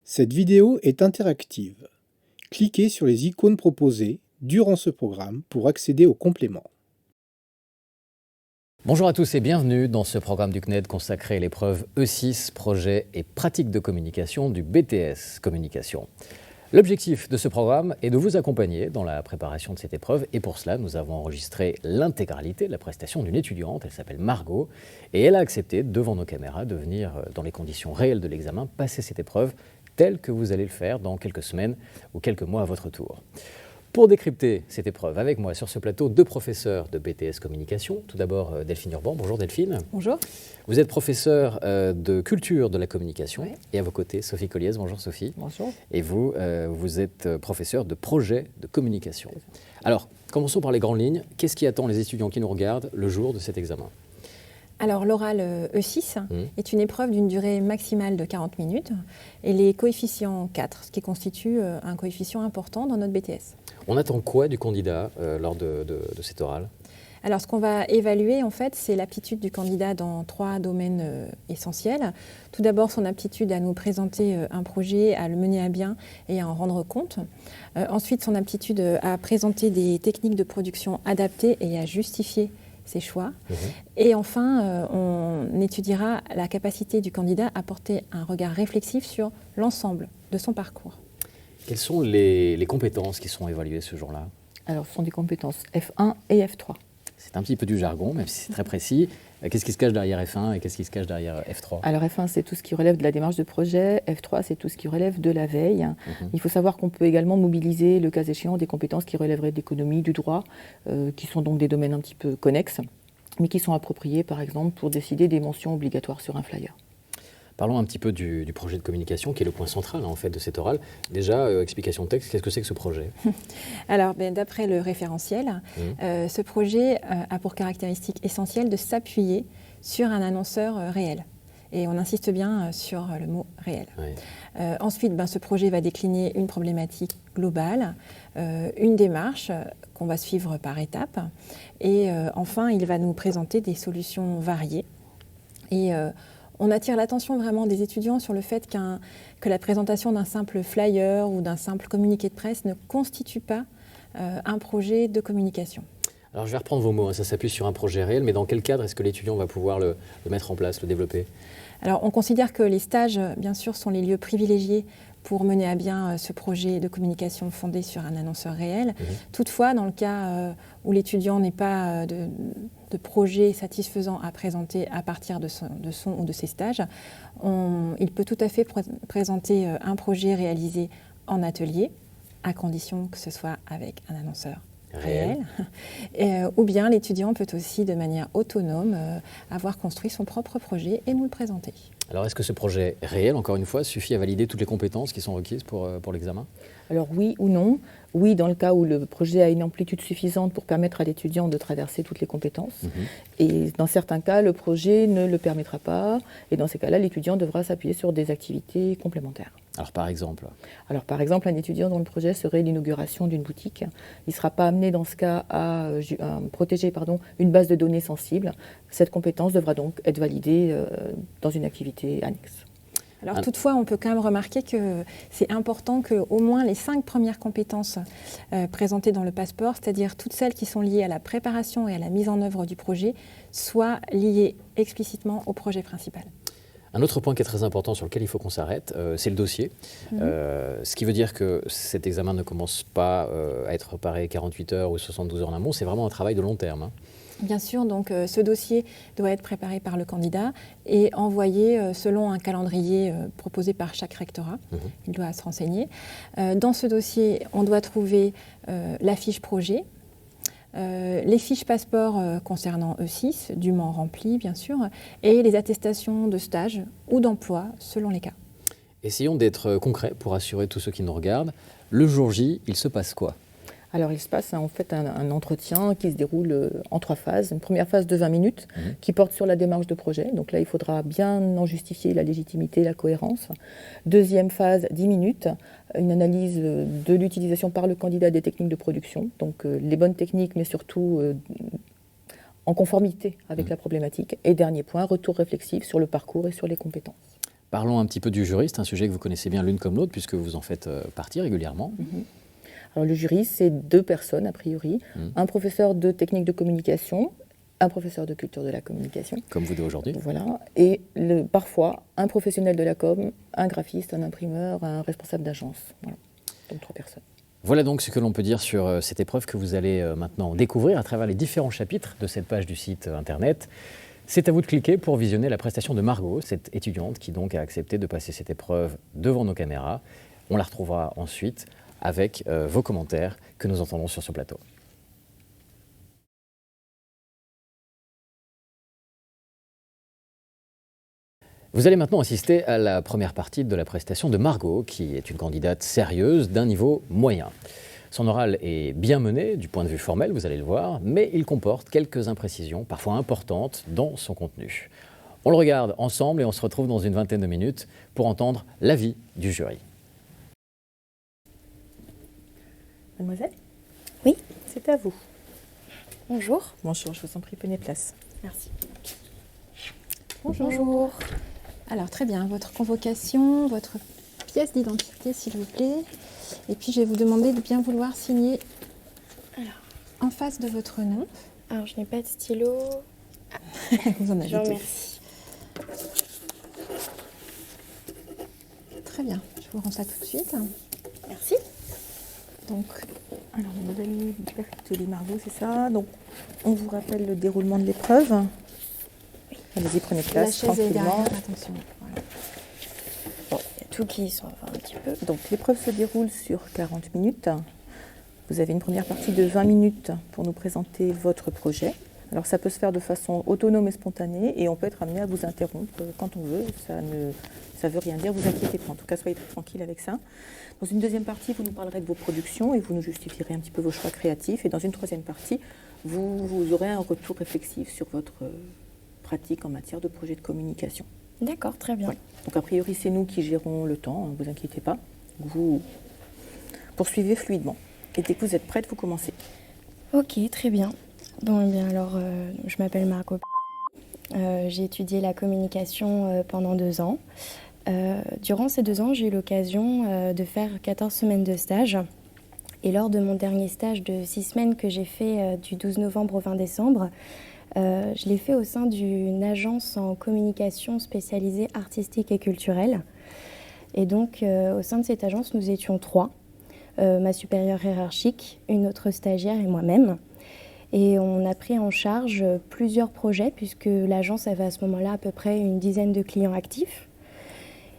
Cette vidéo est interactive. Cliquez sur les icônes proposées durant ce programme pour accéder aux compléments. Bonjour à tous et bienvenue dans ce programme du CNED consacré à l'épreuve E6, projet et pratique de communication du BTS Communication. L'objectif de ce programme est de vous accompagner dans la préparation de cette épreuve et pour cela, nous avons enregistré l'intégralité de la prestation d'une étudiante. Elle s'appelle Margot et elle a accepté devant nos caméras de venir dans les conditions réelles de l'examen passer cette épreuve telle que vous allez le faire dans quelques semaines ou quelques mois à votre tour. Pour décrypter cette épreuve, avec moi sur ce plateau, deux professeurs de BTS Communication. Tout d'abord, Delphine Urban. Bonjour Delphine. Bonjour. Vous êtes professeure de culture de la communication. Oui. Et à vos côtés, Sophie Colliez. Bonjour Sophie. Bonjour. Et vous, vous êtes professeure de projet de communication. Alors, commençons par les grandes lignes. Qu'est-ce qui attend les étudiants qui nous regardent le jour de cet examen ? Alors, l'oral E6 est une épreuve d'une durée maximale de 40 minutes et les coefficients 4, ce qui constitue un coefficient important dans notre BTS. On attend quoi du candidat lors de cet oral ? Alors, ce qu'on va évaluer, en fait, c'est l'aptitude du candidat dans 3 domaines essentiels. Tout d'abord, son aptitude à nous présenter un projet, à le mener à bien et à en rendre compte. Ensuite, son aptitude à présenter des techniques de production adaptées et à justifier ses choix. Et enfin, on étudiera la capacité du candidat à porter un regard réflexif sur l'ensemble de son parcours. Quelles sont les compétences qui sont évaluées ce jour-là ? Alors, ce sont des compétences F1 et F3. C'est un petit peu du jargon, même si c'est très précis. Qu'est-ce qui se cache derrière F1 et qu'est-ce qui se cache derrière F3 ? Alors, F1, c'est tout ce qui relève de la démarche de projet. F3, c'est tout ce qui relève de la veille. Il faut savoir qu'on peut également mobiliser, le cas échéant, des compétences qui relèveraient de l'économie, du droit, qui sont donc des domaines un petit peu connexes, mais qui sont appropriés, par exemple, pour décider des mentions obligatoires sur un flyer. Parlons un petit peu du projet de communication, qui est le point central en fait, de cet oral. Déjà, explication de texte, qu'est-ce que c'est que ce projet ? Alors, d'après le référentiel, ce projet a pour caractéristique essentielle de s'appuyer sur un annonceur réel. Et on insiste bien sur le mot « réel ». Ensuite, ce projet va décliner une problématique globale, une démarche qu'on va suivre par étapes. Et enfin, il va nous présenter des solutions variées. Et on attire l'attention vraiment des étudiants sur le fait que la présentation d'un simple flyer ou d'un simple communiqué de presse ne constitue pas un projet de communication. Alors je vais reprendre vos mots, ça s'appuie sur un projet réel, mais dans quel cadre est-ce que l'étudiant va pouvoir le mettre en place, le développer ? Alors on considère que les stages, bien sûr, sont les lieux privilégiés pour mener à bien ce projet de communication fondé sur un annonceur réel. Toutefois, dans le cas où l'étudiant n'est pas de projet satisfaisant à présenter à partir de son ou de ses stages, il peut tout à fait présenter un projet réalisé en atelier, à condition que ce soit avec un annonceur réel. Ou bien l'étudiant peut aussi, de manière autonome, avoir construit son propre projet et nous le présenter. Alors est-ce que ce projet réel, encore une fois, suffit à valider toutes les compétences qui sont requises pour l'examen ? Alors oui ou non. Oui, dans le cas où le projet a une amplitude suffisante pour permettre à l'étudiant de traverser toutes les compétences. Et dans certains cas, le projet ne le permettra pas. Et dans ces cas-là, l'étudiant devra s'appuyer sur des activités complémentaires. Alors par exemple ? Alors par exemple, un étudiant dont le projet serait l'inauguration d'une boutique, il ne sera pas amené dans ce cas à protéger une base de données sensible. Cette compétence devra donc être validée dans une activité annexe. Alors toutefois, on peut quand même remarquer que c'est important qu'au moins les 5 premières compétences présentées dans le passeport, c'est-à-dire toutes celles qui sont liées à la préparation et à la mise en œuvre du projet, soient liées explicitement au projet principal. Un autre point qui est très important sur lequel il faut qu'on s'arrête, c'est le dossier. Ce qui veut dire que cet examen ne commence pas à être préparé 48 heures ou 72 heures en amont, c'est vraiment un travail de long terme. Bien sûr, donc ce dossier doit être préparé par le candidat et envoyé selon un calendrier proposé par chaque rectorat. Il doit se renseigner. Dans ce dossier, on doit trouver la fiche projet, les fiches passeports concernant E6, dûment remplies bien sûr, et les attestations de stage ou d'emploi selon les cas. Essayons d'être concrets pour assurer tous ceux qui nous regardent. Le jour J, il se passe quoi ? Alors il se passe en fait un entretien qui se déroule en 3 phases. Une première phase de 20 minutes qui porte sur la démarche de projet. Donc là, il faudra bien en justifier la légitimité, la cohérence. Deuxième phase, 10 minutes, une analyse de l'utilisation par le candidat des techniques de production. Donc les bonnes techniques, mais surtout en conformité avec la problématique. Et dernier point, retour réflexif sur le parcours et sur les compétences. Parlons un petit peu du jury, c'est un sujet que vous connaissez bien l'une comme l'autre puisque vous en faites partie régulièrement. Alors le jury, c'est 2 personnes a priori, un professeur de technique de communication, un professeur de culture de la communication. Comme vous deux aujourd'hui. Voilà, et parfois un professionnel de la com, un graphiste, un imprimeur, un responsable d'agence. Voilà, donc 3 personnes. Voilà donc ce que l'on peut dire sur cette épreuve que vous allez maintenant découvrir à travers les différents chapitres de cette page du site internet. C'est à vous de cliquer pour visionner la prestation de Margot, cette étudiante qui donc a accepté de passer cette épreuve devant nos caméras. On la retrouvera ensuite avec vos commentaires que nous entendons sur ce plateau. Vous allez maintenant assister à la première partie de la prestation de Margot, qui est une candidate sérieuse d'un niveau moyen. Son oral est bien mené du point de vue formel, vous allez le voir, mais il comporte quelques imprécisions, parfois importantes, dans son contenu. On le regarde ensemble et on se retrouve dans une vingtaine de minutes pour entendre l'avis du jury. Mademoiselle ? Oui. C'est à vous. Bonjour. Bonjour, je vous en prie, prenez place. Merci. Bonjour. Alors très bien, votre convocation, votre pièce d'identité s'il vous plaît. Et puis je vais vous demander de bien vouloir signer en face de votre nom. Alors je n'ai pas de stylo. Vous en avez Je vous deux. remercie. Très bien, je vous rends ça tout de suite. Merci. Donc, Alors, Mademoiselle Bertoli Margot, c'est ça. Donc, on vous rappelle le déroulement de l'épreuve. Allez-y, prenez la place chaise est tranquillement. derrière, attention. Voilà. Bon, il y a tout qui s'en va un petit peu. Donc, l'épreuve se déroule sur 40 minutes. Vous avez une première partie de 20 minutes pour nous présenter votre projet. Alors, ça peut se faire de façon autonome et spontanée et on peut être amené à vous interrompre quand on veut. Ça ne veut rien dire, vous inquiétez pas. En tout cas, soyez très tranquille avec ça. Dans une deuxième partie, vous nous parlerez de vos productions et vous nous justifierez un petit peu vos choix créatifs. Et dans une troisième partie, vous aurez un retour réflexif sur votre pratique en matière de projet de communication. D'accord, très bien. Ouais. Donc, a priori, c'est nous qui gérons le temps, ne vous inquiétez pas. Vous poursuivez fluidement. Et dès que vous êtes prête, vous commencez. Ok, très bien. Bon, eh bien alors, je m'appelle Margot. J'ai étudié la communication pendant 2 ans. Durant ces 2 ans, j'ai eu l'occasion de faire 14 semaines de stage. Et lors de mon dernier stage de 6 semaines que j'ai fait du 12 novembre au 20 décembre, je l'ai fait au sein d'une agence en communication spécialisée artistique et culturelle. Et donc, au sein de cette agence, nous étions 3. Ma supérieure hiérarchique, une autre stagiaire et moi-même. Et on a pris en charge plusieurs projets puisque l'agence avait à ce moment-là à peu près une dizaine de clients actifs.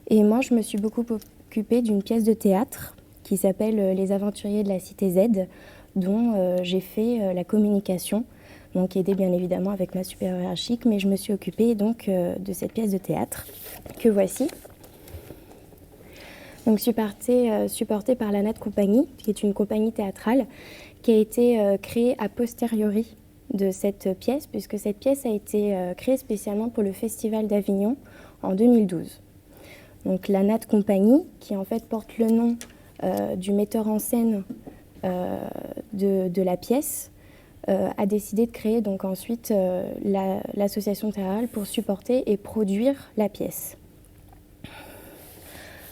Et moi, je me suis beaucoup occupée d'une pièce de théâtre qui s'appelle Les Aventuriers de la Cité Z, dont j'ai fait la communication, donc aidée bien évidemment avec ma supérieure hiérarchique, mais je me suis occupée donc de cette pièce de théâtre que voici. Donc supportée par la Nat Compagnie, qui est une compagnie théâtrale qui a été créée a posteriori de cette pièce, puisque cette pièce a été créée spécialement pour le Festival d'Avignon en 2012. Donc la Nat Compagnie, qui en fait porte le nom du metteur en scène de la pièce, a décidé de créer donc ensuite l'association théâtrale pour supporter et produire la pièce.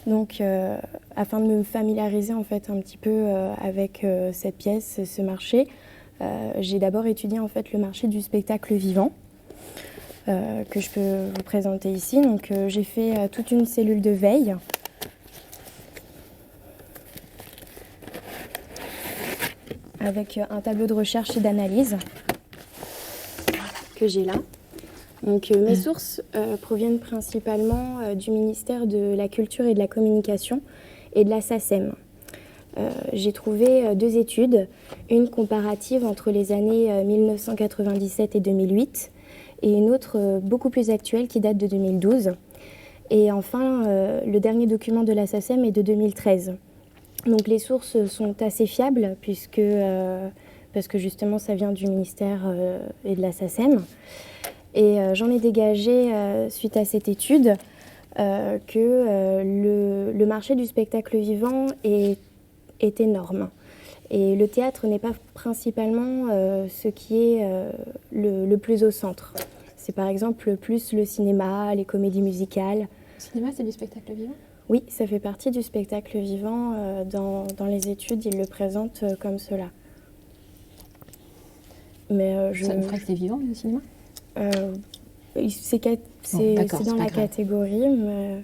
Donc, afin de me familiariser en fait un petit peu avec cette pièce, ce marché, j'ai d'abord étudié en fait le marché du spectacle vivant que je peux vous présenter ici. Donc, j'ai fait toute une cellule de veille. Avec un tableau de recherche et d'analyse que j'ai là. Donc, mes sources proviennent principalement du ministère de la Culture et de la Communication et de la SACEM. J'ai trouvé 2 études, une comparative entre les années 1997 et 2008 et une autre beaucoup plus actuelle qui date de 2012. Et enfin, le dernier document de la SACEM est de 2013. Donc les sources sont assez fiables parce que justement ça vient du ministère et de la SACEM. Et j'en ai dégagé, suite à cette étude, que le marché du spectacle vivant est énorme. Et le théâtre n'est pas principalement ce qui est le plus au centre. C'est par exemple plus le cinéma, les comédies musicales. Le cinéma, c'est du spectacle vivant ? Oui, ça fait partie du spectacle vivant. Dans les études, ils le présentent comme cela. Mais Ça me ferait que c'est vivant, le cinéma ? C'est dans la catégorie, mais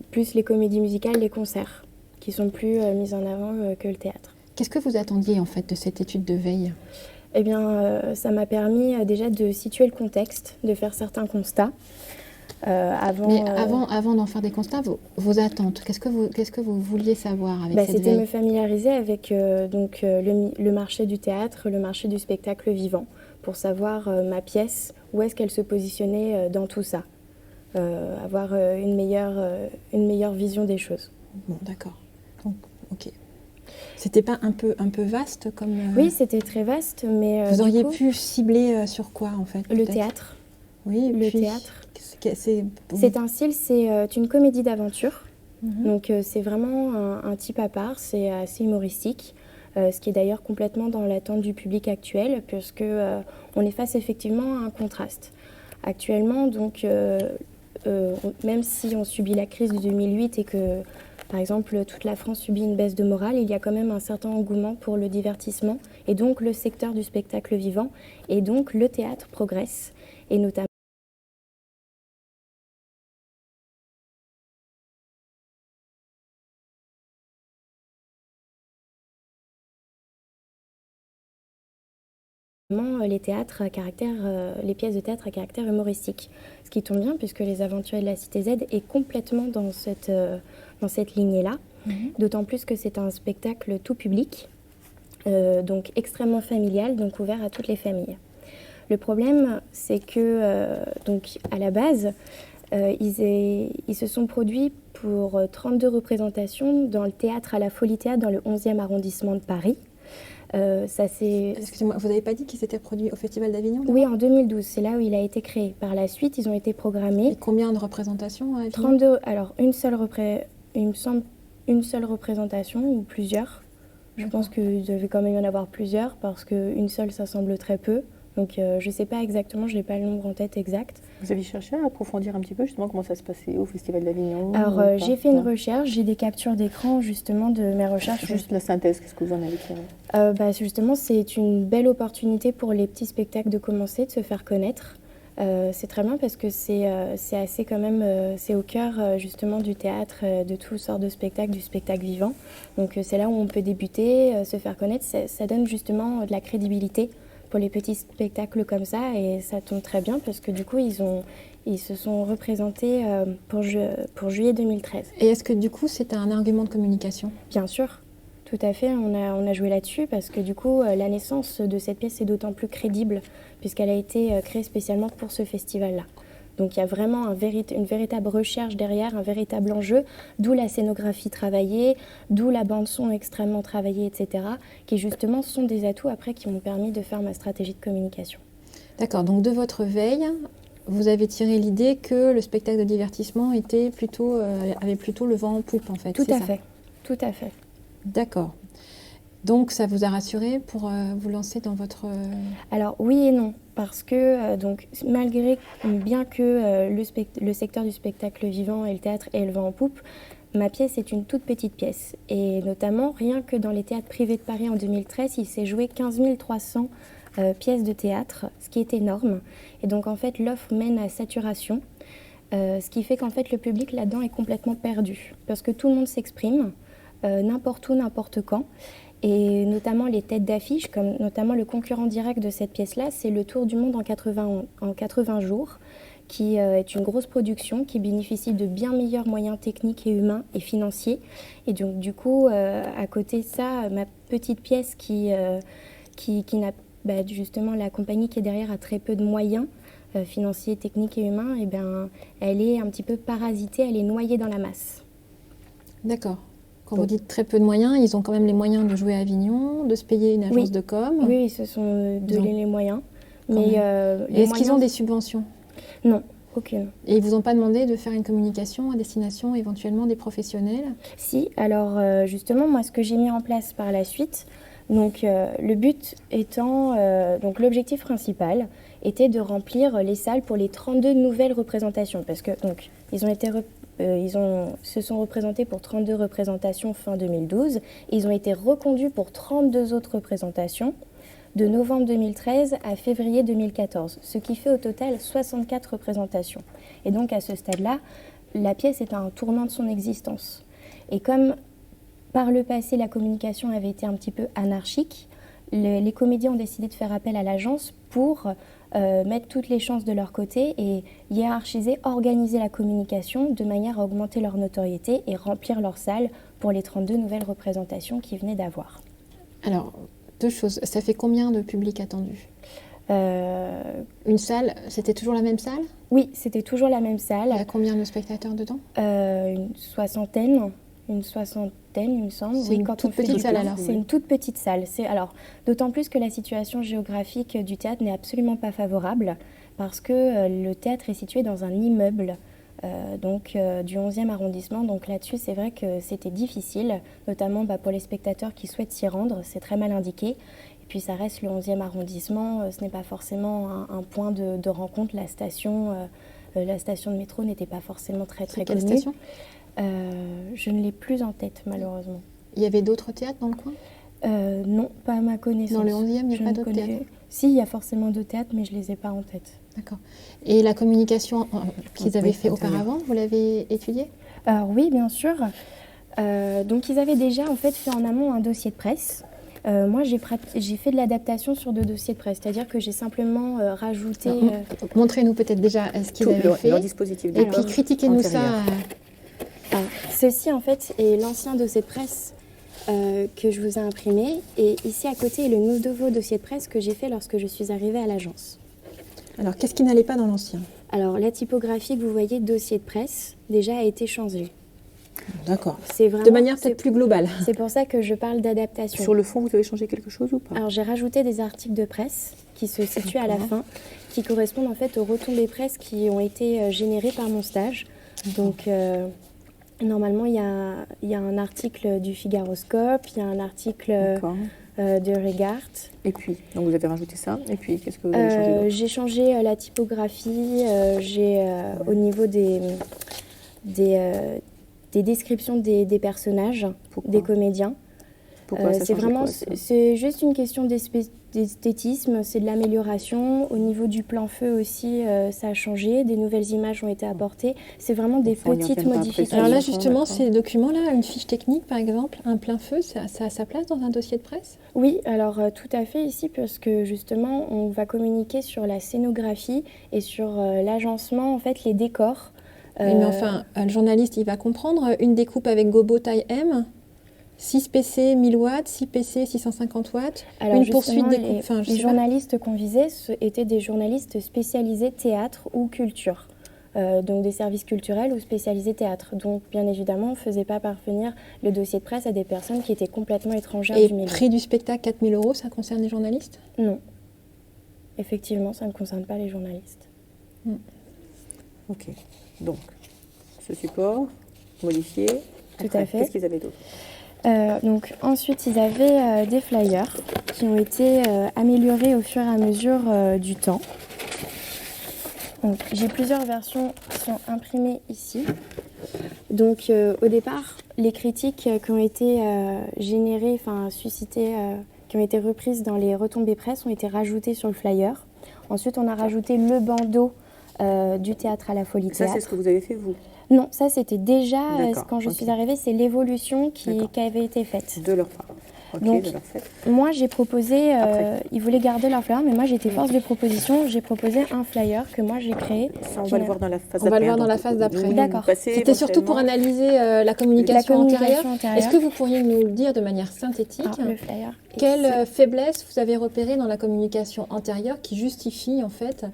plus les comédies musicales, les concerts, qui sont plus mis en avant que le théâtre. Qu'est-ce que vous attendiez en fait de cette étude de veille ? Eh bien, ça m'a permis déjà de situer le contexte, de faire certains constats. Avant d'en faire des constats, vos attentes, qu'est-ce que vous vouliez savoir avec cette veille ? C'était me familiariser avec le marché du théâtre, le marché du spectacle vivant, pour savoir ma pièce, où est-ce qu'elle se positionnait dans tout ça. Avoir une meilleure vision des choses. Bon, d'accord. Donc, ok. C'était pas un peu vaste comme... Oui, c'était très vaste, mais... vous auriez pu cibler sur quoi, en fait ? Le théâtre. Oui, le théâtre. C'est un style, c'est une comédie d'aventure. Donc, c'est vraiment un type à part, c'est assez humoristique. Ce qui est d'ailleurs complètement dans l'attente du public actuel, puisque on est face effectivement à un contraste. Actuellement, donc, même si on subit la crise de 2008 et que, par exemple, toute la France subit une baisse de morale, il y a quand même un certain engouement pour le divertissement, et donc le secteur du spectacle vivant, et donc le théâtre progresse, et notamment les pièces de théâtre à caractère humoristique. Ce qui tombe bien puisque Les Aventuriers de la Cité Z est complètement dans cette lignée-là. D'autant plus que c'est un spectacle tout public, donc extrêmement familial, donc ouvert à toutes les familles. Le problème, c'est que donc à la base, ils se sont produits pour 32 représentations dans le théâtre à la Folie Théâtre dans le 11e arrondissement de Paris. Excusez-moi, vous n'avez pas dit qu'ils s'étaient produits au Festival d'Avignon ? Oui, en 2012, c'est là où il a été créé. Par la suite, ils ont été programmés. Et combien de représentations à Avignon ? 32, alors il me semble une seule représentation ou plusieurs. Je pense qu'il devait quand même y en avoir plusieurs parce qu'une seule, ça semble très peu. Donc je ne sais pas exactement, je n'ai pas le nombre en tête exact. Vous avez cherché à approfondir un petit peu justement comment ça se passait au Festival d'Avignon ? Alors j'ai fait une recherche, j'ai des captures d'écran justement de mes recherches. Juste la synthèse, qu'est-ce que vous en avez tiré ? Justement, c'est une belle opportunité pour les petits spectacles de commencer, de se faire connaître. C'est très bien parce que c'est assez quand même, c'est au cœur justement du théâtre, de toutes sortes de spectacles, du spectacle vivant. Donc c'est là où on peut débuter, se faire connaître. Ça donne justement de la crédibilité pour les petits spectacles comme ça et ça tombe très bien parce que du coup ils se sont représentés pour juillet 2013. Et est-ce que du coup c'est un argument de communication ? Bien sûr, tout à fait, on a joué là-dessus parce que du coup la naissance de cette pièce est d'autant plus crédible puisqu'elle a été créée spécialement pour ce festival-là. Donc il y a vraiment une véritable recherche derrière, un véritable enjeu, d'où la scénographie travaillée, d'où la bande-son extrêmement travaillée, etc., qui justement sont des atouts après qui m'ont permis de faire ma stratégie de communication. D'accord, donc de votre veille, vous avez tiré l'idée que le spectacle de divertissement avait plutôt le vent en poupe en fait. Tout à fait. D'accord. Donc ça vous a rassuré pour vous lancer dans votre... Alors oui et non, parce que donc, bien que le secteur du spectacle vivant et le théâtre ait le vent en poupe, ma pièce est une toute petite pièce. Et notamment, rien que dans les théâtres privés de Paris en 2013, il s'est joué 15 300 pièces de théâtre, ce qui est énorme. Et donc en fait, l'offre mène à saturation, ce qui fait qu'en fait, le public là-dedans est complètement perdu. Parce que tout le monde s'exprime, n'importe où, n'importe quand. Et notamment les têtes d'affiche, comme notamment le concurrent direct de cette pièce-là, c'est Le Tour du Monde en 80 jours, qui est une grosse production, qui bénéficie de bien meilleurs moyens techniques et humains et financiers. Et donc du coup, à côté de ça, ma petite pièce qui n'a justement la compagnie qui est derrière a très peu de moyens financiers, techniques et humains, et elle est un petit peu parasitée, elle est noyée dans la masse. D'accord. Quand vous dites très peu de moyens, ils ont quand même les moyens de jouer à Avignon, de se payer une agence de com. Oui, ils se sont donné les moyens. Mais est-ce qu'ils ont des subventions ? Non, aucune. Et ils ne vous ont pas demandé de faire une communication à destination éventuellement des professionnels ? Si, alors justement, moi ce que j'ai mis en place par la suite, Donc le but étant, donc l'objectif principal était de remplir les salles pour les 32 nouvelles représentations, parce que donc ils se sont représentés pour 32 représentations fin 2012, et ils ont été reconduits pour 32 autres représentations de novembre 2013 à février 2014, ce qui fait au total 64 représentations. Et donc à ce stade-là, la pièce est à un tournant de son existence. Et comme par le passé la communication avait été un petit peu anarchique, les comédiens ont décidé de faire appel à l'agence pour mettre toutes les chances de leur côté et hiérarchiser, organiser la communication de manière à augmenter leur notoriété et remplir leur salle pour les 32 nouvelles représentations qu'ils venaient d'avoir. Alors, deux choses. Ça fait combien de public attendu ? Une salle, c'était toujours la même salle ? Oui, c'était toujours la même salle. Il y a combien de spectateurs dedans ? Une soixantaine, il me semble. C'est une toute petite salle alors ? C'est une toute petite salle. Alors, d'autant plus que la situation géographique du théâtre n'est absolument pas favorable parce que le théâtre est situé dans un immeuble du 11e arrondissement. Donc là-dessus, c'est vrai que c'était difficile, notamment pour les spectateurs qui souhaitent s'y rendre. C'est très mal indiqué. Et puis ça reste le 11e arrondissement. Ce n'est pas forcément un point de rencontre. La station de métro n'était pas forcément très connue. Quelle station ? Je ne l'ai plus en tête, malheureusement. Il y avait d'autres théâtres dans le coin ? Non, pas à ma connaissance. Dans le 11e, il n'y a pas d'autres théâtres ? Si, il y a forcément d'autres théâtres, mais je ne les ai pas en tête. D'accord. Et la communication qu'ils avaient fait auparavant, vous l'avez étudiée ? Alors oui, bien sûr. Donc ils avaient déjà en fait fait en amont un dossier de presse. Moi, j'ai fait de l'adaptation sur 2 dossiers de presse, c'est-à-dire que j'ai simplement rajouté... Montrez-nous peut-être déjà ce qu'ils avaient fait. Leur dispositif. Et puis critiquez-nous ça. Ceci, en fait, est l'ancien dossier de presse que je vous ai imprimé. Et ici, à côté, est le nouveau dossier de presse que j'ai fait lorsque je suis arrivée à l'agence. Alors, qu'est-ce qui n'allait pas dans l'ancien ? Alors, la typographie que vous voyez, dossier de presse, déjà a été changée. D'accord. Vraiment, de manière peut-être plus globale. C'est pour ça que je parle d'adaptation. Sur le fond, vous avez changé quelque chose ou pas ? Alors, j'ai rajouté des articles de presse qui se situent à la fin, qui correspondent en fait aux retombées presse qui ont été générées par mon stage. Donc, normalement, il y a un article du Figaroscope, il y a un article de Regard. Et puis, donc vous avez rajouté ça. Et puis, qu'est-ce que vous avez changé d'autre ? J'ai changé la typographie, au niveau des descriptions des personnages, des comédiens. Pourquoi ça c'est juste une question d'esthétisme, c'est de l'amélioration. Au niveau du plan feu aussi, ça a changé, des nouvelles images ont été apportées. C'est vraiment des petites modifications. Alors là, justement, ces documents-là, une fiche technique par exemple, un plein feu, ça a sa place dans un dossier de presse ? Oui, alors tout à fait ici, parce que justement, on va communiquer sur la scénographie et sur l'agencement, en fait, les décors. Oui, mais enfin, le journaliste, il va comprendre une découpe avec gobo taille M, 6 PC 1000 watts, 6 PC 650 watts, alors une poursuite des les journalistes qu'on visait étaient des journalistes spécialisés théâtre ou culture, donc des services culturels ou spécialisés théâtre. Donc bien évidemment, on ne faisait pas parvenir le dossier de presse à des personnes qui étaient complètement étrangères du milieu. Et prix du spectacle, 4 000 €, ça concerne les journalistes ? Non. Effectivement, ça ne concerne pas les journalistes. Ok. Donc, ce support, modifié. Tout à fait. Qu'est-ce qu'ils avaient d'autre ? Donc ensuite, ils avaient des flyers qui ont été améliorés au fur et à mesure du temps. Donc, j'ai plusieurs versions qui sont imprimées ici. Donc au départ, les critiques qui ont été générées, suscitées, qui ont été reprises dans les retombées presse ont été rajoutées sur le flyer. Ensuite, on a rajouté le bandeau du théâtre à la Folie Théâtre. Ça, c'est ce que vous avez fait, vous ? Non, ça c'était déjà, quand je suis arrivée, c'est l'évolution qui avait été faite. De leur part. Okay, donc, de leur fait. Moi j'ai proposé, ils voulaient garder leur flyer, mais moi j'étais force de proposition, j'ai proposé un flyer que moi j'ai créé. Ça, on va le voir dans la phase d'après. On va le voir dans la phase d'après. D'accord. C'était surtout pour analyser la communication antérieure. Est-ce que vous pourriez nous le dire de manière synthétique ? Le flyer. Quelle faiblesse vous avez repérée dans la communication antérieure qui justifie en fait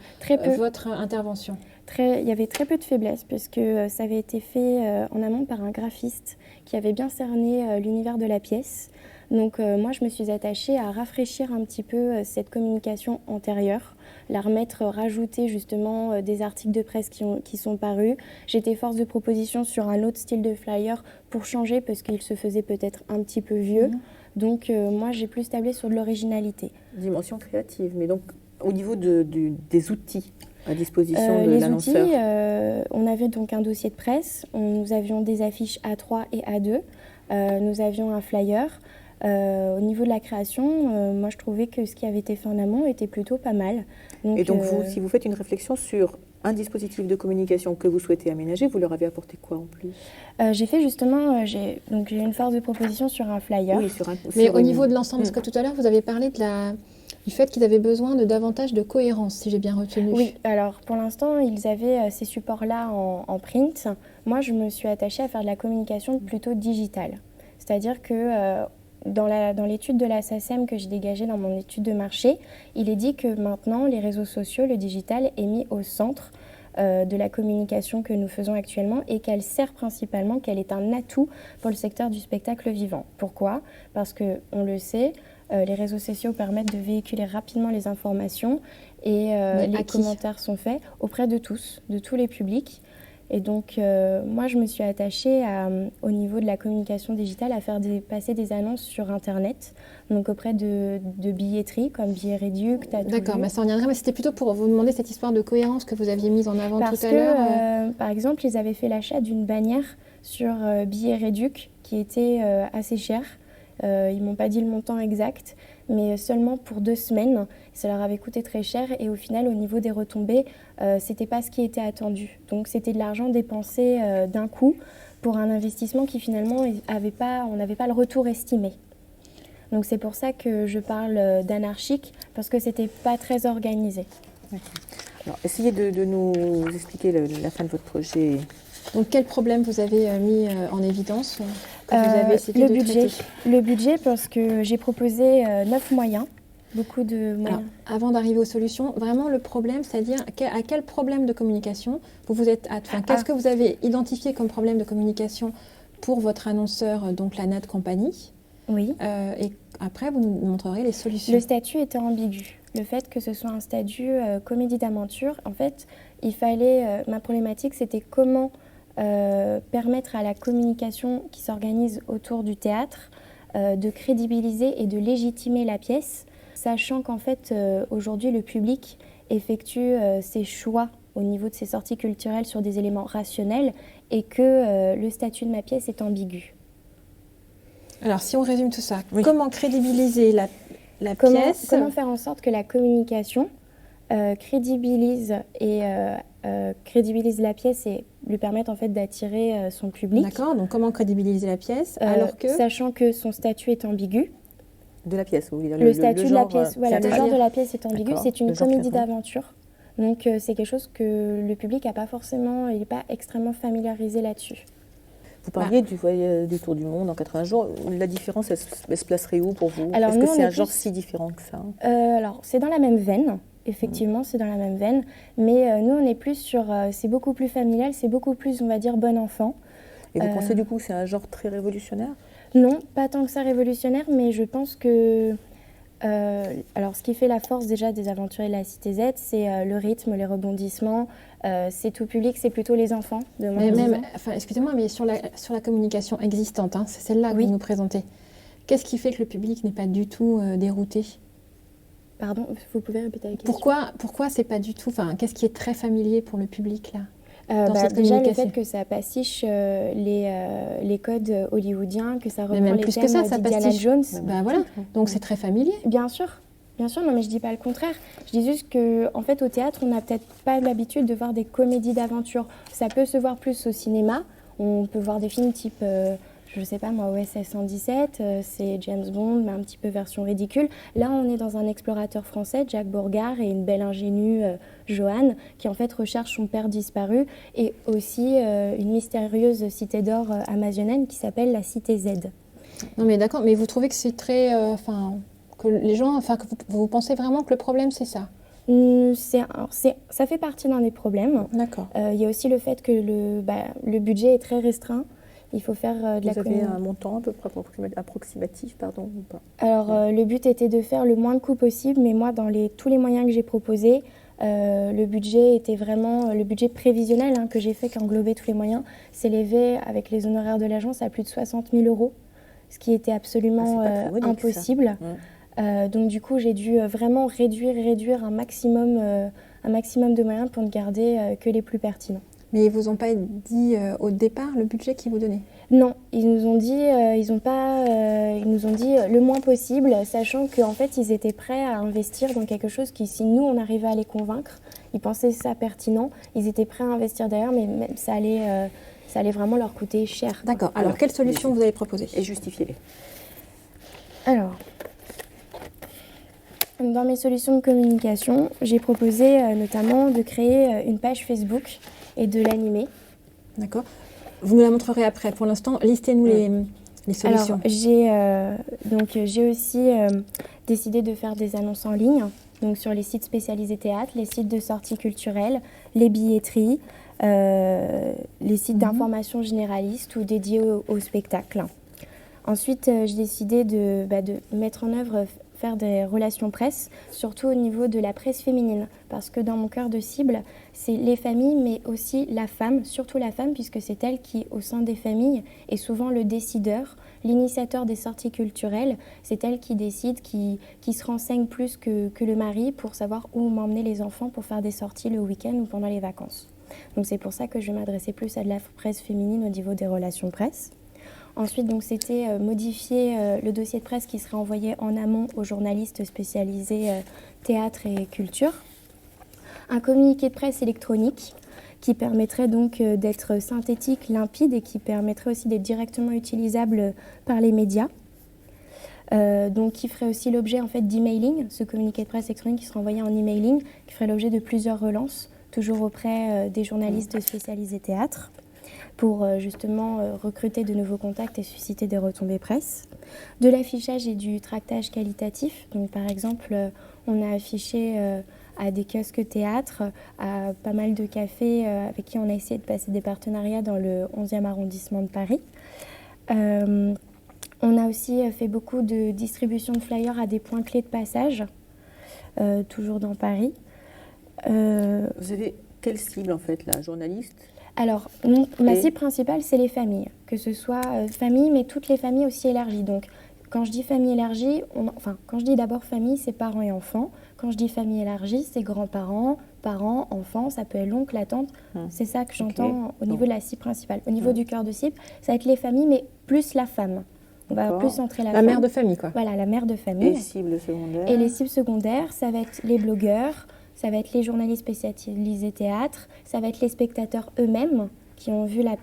votre intervention ? Il y avait très peu de faiblesses puisque ça avait été fait en amont par un graphiste qui avait bien cerné l'univers de la pièce. Donc moi, je me suis attachée à rafraîchir un petit peu cette communication antérieure, la remettre, rajouter justement des articles de presse qui sont parus. J'étais force de proposition sur un autre style de flyer pour changer parce qu'il se faisait peut-être un petit peu vieux. Donc moi, j'ai plus tablé sur de l'originalité. Dimension créative, mais donc au niveau des outils à disposition de les l'annonceur. outils, on avait donc un dossier de presse, nous avions des affiches A3 et A2, nous avions un flyer. Au niveau de la création, moi je trouvais que ce qui avait été fait en amont était plutôt pas mal. Et donc vous, si vous faites une réflexion sur un dispositif de communication que vous souhaitez aménager, vous leur avez apporté quoi en plus? J'ai fait justement, j'ai une force de proposition sur un flyer. Oui, Mais au niveau de l'ensemble, parce que tout à l'heure vous avez parlé du fait qu'ils avaient besoin de davantage de cohérence, si j'ai bien retenu. Oui, alors pour l'instant, ils avaient ces supports-là en print. Moi, je me suis attachée à faire de la communication plutôt digitale. C'est-à-dire que dans l'étude de la SACEM que j'ai dégagée dans mon étude de marché, il est dit que maintenant, les réseaux sociaux, le digital est mis au centre de la communication que nous faisons actuellement et qu'elle sert principalement, qu'elle est un atout pour le secteur du spectacle vivant. Pourquoi ? Parce qu'on le sait, les réseaux sociaux permettent de véhiculer rapidement les informations et les commentaires sont faits auprès de tous les publics. Et donc, moi, je me suis attachée au niveau de la communication digitale à faire passer des annonces sur Internet, donc auprès de billetteries comme Billets Réduc, Tatouage. D'accord, ça reviendrait, mais c'était plutôt pour vous demander cette histoire de cohérence que vous aviez mise en avant tout à l'heure. Par exemple, ils avaient fait l'achat d'une bannière sur Billets Réduc qui était assez chère. Ils ne m'ont pas dit le montant exact, mais seulement pour 2 semaines. Ça leur avait coûté très cher et au final, au niveau des retombées, ce n'était pas ce qui était attendu. Donc c'était de l'argent dépensé d'un coup pour un investissement qui finalement, on n'avait pas le retour estimé. Donc c'est pour ça que je parle d'anarchique, parce que ce n'était pas très organisé. Alors, essayez de nous expliquer la fin de votre projet. Donc quel problème vous avez mis en évidence que vous avez essayé de traiter ? Le budget, parce que j'ai proposé 9 moyens, beaucoup de moyens. Alors, avant d'arriver aux solutions, vraiment le problème, c'est-à-dire à quel problème de communication qu'est-ce que vous avez identifié comme problème de communication pour votre annonceur, donc la NAD Compagnie ? Oui. Et après, vous nous montrerez les solutions. Le statut était ambigu. Le fait que ce soit un statut comédie d'aventure, en fait, il fallait... ma problématique, c'était comment permettre à la communication qui s'organise autour du théâtre de crédibiliser et de légitimer la pièce, sachant qu'en fait, aujourd'hui, le public effectue ses choix au niveau de ses sorties culturelles sur des éléments rationnels et que le statut de ma pièce est ambigu. Alors, si on résume tout ça, comment crédibiliser la pièce ? Comment faire en sorte que la communication crédibilise la pièce et lui permette en fait d'attirer son public. D'accord, donc comment crédibiliser la pièce sachant que son statut est ambigu. De la pièce, oui. Le statut de la pièce, voilà, le genre de la pièce est ambigu, c'est une comédie d'aventure. Donc c'est quelque chose que le public n'a pas forcément, il n'est pas extrêmement familiarisé là-dessus. Vous parliez du Tour du Monde en 80 jours. La différence, elle se placerait où pour vous ? Alors, est-ce que c'est un genre si différent que ça ? Alors, c'est dans la même veine. Effectivement, c'est dans la même veine. Mais nous, on est plus sur... c'est beaucoup plus familial, c'est beaucoup plus, on va dire, bon enfant. Et vous pensez du coup que c'est un genre très révolutionnaire ? Non, pas tant que ça révolutionnaire, mais je pense que... alors, ce qui fait la force déjà des Aventuriers de la Cité Z, c'est le rythme, les rebondissements. C'est tout public, c'est plutôt les enfants de moins de 10 ans. Excusez-moi, mais sur la communication existante, c'est celle-là que vous nous présentez. Qu'est-ce qui fait que le public n'est pas du tout dérouté ? Pardon, vous pouvez répéter la question ? Pourquoi c'est pas du tout... qu'est-ce qui est très familier pour le public, là déjà, le fait que ça pastiche les codes hollywoodiens, que ça reprend même les plus thèmes que ça d'Indiana Jones. Voilà, donc c'est très familier. Bien sûr, non, mais je dis pas le contraire. Je dis juste que, en fait, au théâtre, on n'a peut-être pas l'habitude de voir des comédies d'aventure. Ça peut se voir plus au cinéma. On peut voir des films type... je sais pas moi, OSS 117, c'est James Bond, mais un petit peu version ridicule. Là, on est dans un explorateur français, Jacques Bourgard, et une belle ingénue, Joanne, qui en fait recherche son père disparu, et aussi une mystérieuse cité d'or amazonienne qui s'appelle la Cité Z. Non mais d'accord, mais vous trouvez que c'est très... que les gens... que vous pensez vraiment que le problème, c'est ça ? Ça fait partie d'un des problèmes. D'accord. Il y a aussi le fait que le budget est très restreint. Il faut faire de la... Vous avez un montant à peu près approximatif, pardon, ou pas ? Alors, le but était de faire le moins de coûts possible, mais moi, dans tous les moyens que j'ai proposés, le budget était vraiment... Le budget prévisionnel que j'ai fait, qui englobait tous les moyens, s'élevait avec les honoraires de l'agence à plus de 60 000 €. ce qui était absolument impossible. Donc du coup, j'ai dû vraiment réduire un maximum de moyens pour ne garder que les plus pertinents. Mais ils ne vous ont pas dit au départ le budget qu'ils vous donnaient? Non, ils nous ont dit le moins possible, sachant qu'en fait, ils étaient prêts à investir dans quelque chose qui, si nous, on arrivait à les convaincre, ils pensaient ça pertinent, ils étaient prêts à investir derrière, mais même, ça allait vraiment leur coûter cher. D'accord. Alors, quelle solution vous avez proposée? Et justifiez-les. Alors, dans mes solutions de communication, j'ai proposé notamment de créer une page Facebook et de l'animer. D'accord. Vous nous la montrerez après. Pour l'instant, listez-nous les solutions. Alors, j'ai aussi décidé de faire des annonces en ligne, donc sur les sites spécialisés théâtre, les sites de sorties culturelles, les billetteries, les sites d'information généralistes ou dédiés au spectacle. Ensuite, j'ai décidé de mettre en œuvre, faire des relations presse, surtout au niveau de la presse féminine, parce que dans mon cœur de cible, c'est les familles, mais aussi la femme, surtout la femme, puisque c'est elle qui, au sein des familles, est souvent le décideur, l'initiateur des sorties culturelles. C'est elle qui décide, qui se renseigne plus que le mari pour savoir où m'emmener les enfants pour faire des sorties le week-end ou pendant les vacances. Donc c'est pour ça que je vais m'adresser plus à de la presse féminine au niveau des relations presse. Ensuite, donc, c'était modifier le dossier de presse qui serait envoyé en amont aux journalistes spécialisés théâtre et culture. Un communiqué de presse électronique qui permettrait donc d'être synthétique, limpide et qui permettrait aussi d'être directement utilisable par les médias. Donc, qui ferait aussi l'objet en fait d'emailing, ce communiqué de presse électronique qui serait envoyé en emailing, qui ferait l'objet de plusieurs relances, toujours auprès des journalistes spécialisés théâtre, pour justement recruter de nouveaux contacts et susciter des retombées presse. De l'affichage et du tractage qualitatif. Donc, par exemple, on a affiché à des kiosques théâtre, à pas mal de cafés avec qui on a essayé de passer des partenariats dans le 11e arrondissement de Paris. On a aussi fait beaucoup de distribution de flyers à des points clés de passage, toujours dans Paris. Vous avez quelle cible en fait, là, journaliste? Alors, ma cible principale, c'est les familles, que ce soit famille, mais toutes les familles aussi élargies. Donc, quand je dis famille élargie, quand je dis d'abord famille, c'est parents et enfants. Quand je dis famille élargie, c'est grands-parents, parents, enfants, ça peut être l'oncle, la tante. C'est ça que j'entends au niveau de la cible principale. Au niveau du cœur de cible, ça va être les familles, mais plus la femme. On va plus centrer la femme. La mère de famille, quoi. Voilà, la mère de famille. Et les cibles secondaires? Et les cibles secondaires, ça va être les blogueurs, ça va être les journalistes spécialisés théâtre, ça va être les spectateurs eux-mêmes qui ont vu la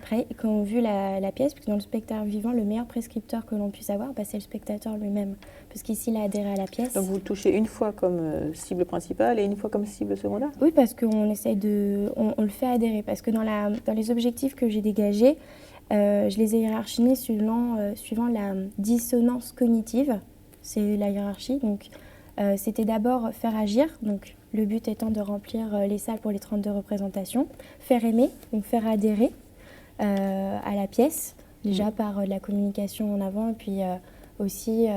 pièce, puisque dans le spectateur vivant, le meilleur prescripteur que l'on puisse avoir, c'est le spectateur lui-même, parce qu'ici, il a adhéré à la pièce. Donc vous le touchez une fois comme cible principale et une fois comme cible secondaire? Oui, parce qu'on essaye on le fait adhérer, parce que dans les objectifs que j'ai dégagés, je les ai hiérarchisés suivant la dissonance cognitive, c'est la hiérarchie, donc c'était d'abord faire agir, donc le but étant de remplir les salles pour les 32 représentations, faire aimer, donc faire adhérer à la pièce, déjà par la communication en avant, et puis aussi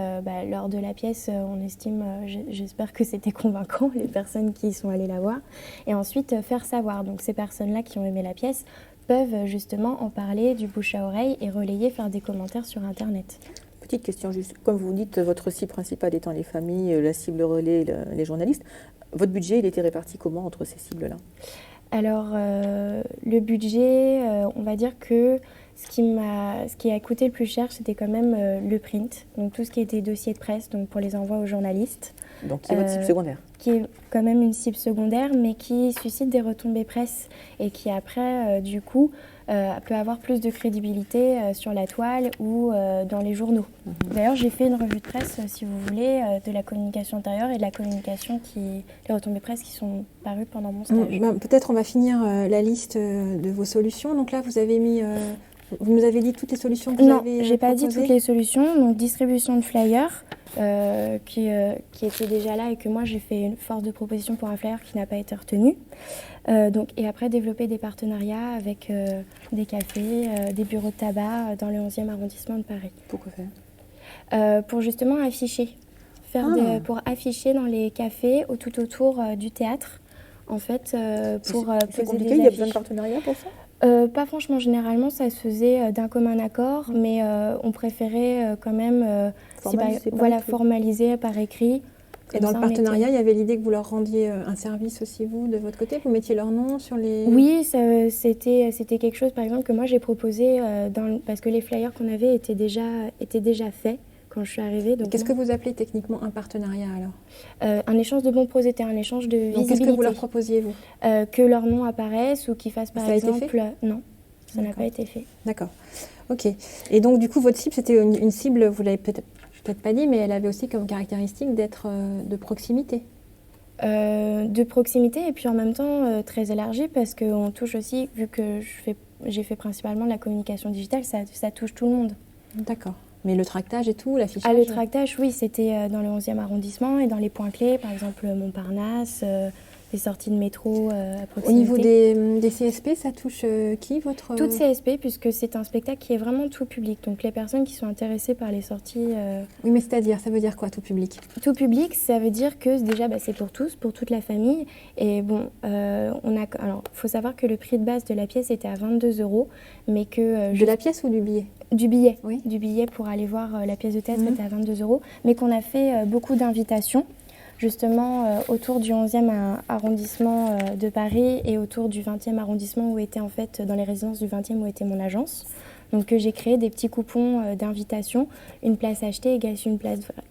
lors de la pièce, on estime, j'espère que c'était convaincant, les personnes qui sont allées la voir, et ensuite faire savoir, donc ces personnes-là qui ont aimé la pièce peuvent justement en parler du bouche à oreille et relayer, faire des commentaires sur Internet. Petite question juste, comme vous dites, votre cible principale étant les familles, la cible relais, les journalistes, votre budget, il était réparti comment entre ces cibles-là? Alors, le budget, on va dire que ce qui a coûté le plus cher, c'était quand même le print, donc tout ce qui était dossier de presse, donc pour les envois aux journalistes. Donc, qui est votre cible secondaire? Qui est quand même une cible secondaire, mais qui suscite des retombées presse et qui après, du coup, peut avoir plus de crédibilité sur la toile ou dans les journaux. D'ailleurs, j'ai fait une revue de presse, si vous voulez, de la communication intérieure et de la communication, les retombées presse qui sont parues pendant mon stage. Peut-être on va finir la liste de vos solutions. Donc là, vous avez mis... vous nous avez dit toutes les solutions que vous avez Non, j'ai pas dit toutes les solutions. Donc, distribution de flyers qui était déjà là et que moi, j'ai fait une force de proposition pour un flyer qui n'a pas été retenu. Et après, développer des partenariats avec des cafés, des bureaux de tabac dans le 11e arrondissement de Paris. Pourquoi faire? Pour justement afficher. Pour afficher dans les cafés tout autour du théâtre. En fait, pour c'est compliqué, il y a besoin de partenariats pour ça? Pas franchement, généralement ça se faisait d'un commun accord, mais on préférait quand même formaliser par écrit. Et dans le partenariat, il y avait l'idée que vous leur rendiez un service aussi, vous, de votre côté? Vous mettiez leur nom sur les... Oui, c'était quelque chose, par exemple, que moi j'ai proposé, parce que les flyers qu'on avait étaient déjà faits quand je suis arrivée. Qu'est-ce que vous appelez techniquement un partenariat alors? Un échange de bons projets, un échange de visibilité. Qu'est-ce que vous leur proposiez, vous? Que leur nom apparaisse ou qu'ils fassent par exemple... Ça a été fait? Non, ça n'a pas été fait. D'accord, ok. Et donc du coup, votre cible, c'était une cible, vous l'avez peut-être pas dit, mais elle avait aussi comme caractéristique d'être de proximité. De proximité et puis en même temps très élargie parce qu'on touche aussi, vu que j'ai fait principalement de la communication digitale, ça touche tout le monde. D'accord. Mais le tractage et tout, l'affichage? Le tractage, oui, c'était dans le 11e arrondissement et dans les points clés, par exemple Montparnasse, les sorties de métro à proximité. Au niveau des CSP, ça touche qui, votre... Toutes CSP, puisque c'est un spectacle qui est vraiment tout public. Donc les personnes qui sont intéressées par les sorties... Oui, mais c'est-à-dire, ça veut dire quoi, tout public? Tout public, ça veut dire que déjà, c'est pour tous, pour toute la famille. Et bon, alors, il faut savoir que le prix de base de la pièce était à 22 €, mais que... De la pièce ou du billet? Du billet. Oui. Du billet pour aller voir la pièce de théâtre était à 22 €, mais qu'on a fait beaucoup d'invitations. Justement autour du 11e arrondissement de Paris et autour du 20e arrondissement où était en fait, dans les résidences du 20e où était mon agence. Donc j'ai créé des petits coupons d'invitation, une place achetée égale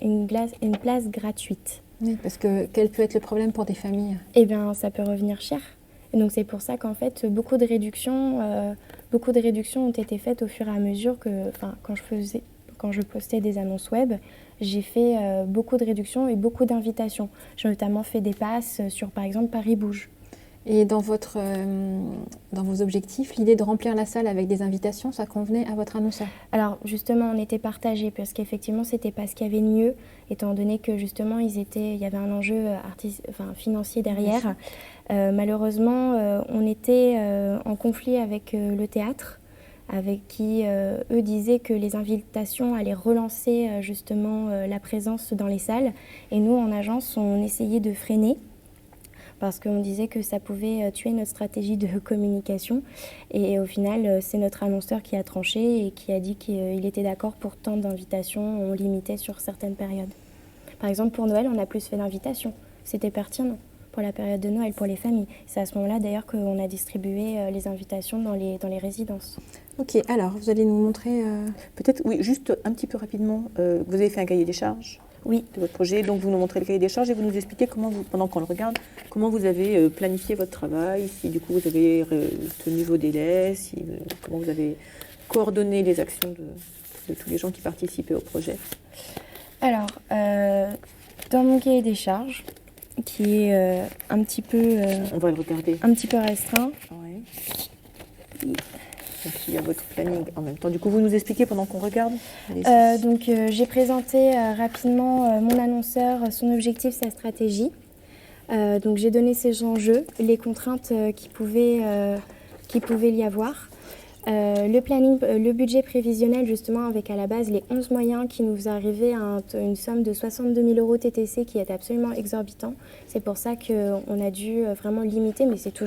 une place gratuite. Oui, parce que quel peut être le problème pour des familles? Eh bien, ça peut revenir cher. Et donc c'est pour ça qu'en fait, beaucoup de réductions ont été faites au fur et à mesure que, quand je postais des annonces web, j'ai fait beaucoup de réductions et beaucoup d'invitations. J'ai notamment fait des passes sur, par exemple, Paris Bouge. Et dans vos objectifs, l'idée de remplir la salle avec des invitations, ça convenait à votre annonceur? Alors, justement, on était partagés parce qu'effectivement, c'était pas ce qu'il y avait de mieux, étant donné que, justement, il y avait un enjeu financier derrière. Malheureusement, on était en conflit avec le théâtre, avec qui eux disaient que les invitations allaient relancer justement la présence dans les salles. Et nous, en agence, on essayait de freiner parce qu'on disait que ça pouvait tuer notre stratégie de communication. Et au final, c'est notre annonceur qui a tranché et qui a dit qu'il était d'accord pour tant d'invitations, on limitait sur certaines périodes. Par exemple, pour Noël, on a plus fait d'invitations. C'était pertinent pour la période de Noël, pour les familles. C'est à ce moment-là, d'ailleurs, qu'on a distribué les invitations dans les résidences. Ok, alors, vous allez nous montrer... Peut-être, oui, juste un petit peu rapidement, vous avez fait un cahier des charges de votre projet, donc vous nous montrez le cahier des charges et vous nous expliquez pendant qu'on le regarde, comment vous avez planifié votre travail, si du coup vous avez tenu vos délais, comment vous avez coordonné les actions de tous les gens qui participaient au projet. Alors, dans mon cahier des charges, qui est un petit peu... on va le regarder. Un petit peu restreint. Oui. Donc il y a votre planning en même temps. Du coup, vous nous expliquez pendant qu'on regarde? J'ai présenté rapidement mon annonceur, son objectif, sa stratégie. Donc j'ai donné ses enjeux, les contraintes qui pouvaient y avoir. Le planning, le budget prévisionnel justement avec à la base les 11 moyens qui nous arrivaient à une somme de 62 000 € TTC qui est absolument exorbitant. C'est pour ça qu'on a dû vraiment limiter, mais c'était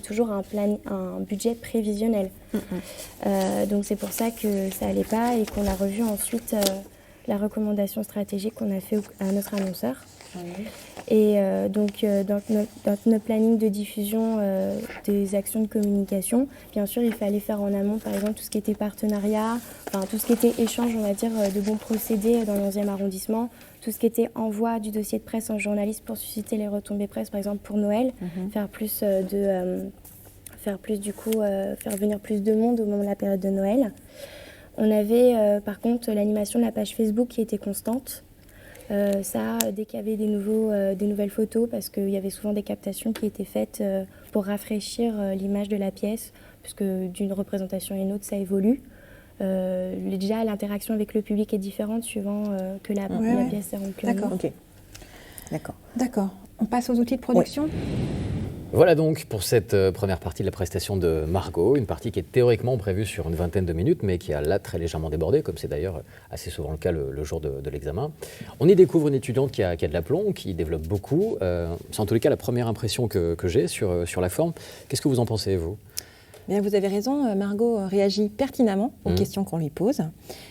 toujours un budget prévisionnel. Donc c'est pour ça que ça allait pas et qu'on a revu ensuite la recommandation stratégique qu'on a fait à notre annonceur. Et dans notre planning de diffusion des actions de communication, bien sûr, il fallait faire en amont, par exemple, tout ce qui était partenariat, tout ce qui était échange, on va dire, de bons procédés dans le 11e arrondissement, tout ce qui était envoi du dossier de presse en journaliste pour susciter les retombées presse, par exemple, pour Noël, faire venir plus de monde au moment de la période de Noël. On avait, par contre, l'animation de la page Facebook qui était constante. Dès qu'il y avait des nouvelles photos, parce qu'il y avait souvent des captations qui étaient faites pour rafraîchir l'image de la pièce, puisque d'une représentation à une autre, ça évolue. Déjà, l'interaction avec le public est différente suivant que la pièce est remplie. D'accord. Ok. D'accord. On passe aux outils de production. Voilà donc pour cette première partie de la prestation de Margot, une partie qui est théoriquement prévue sur une vingtaine de minutes, mais qui a là très légèrement débordé, comme c'est d'ailleurs assez souvent le cas le jour de l'examen. On y découvre une étudiante qui a de l'aplomb, qui développe beaucoup. C'est en tous les cas la première impression que j'ai sur la forme. Qu'est-ce que vous en pensez, vous ? Bien, vous avez raison, Margot réagit pertinemment aux questions qu'on lui pose.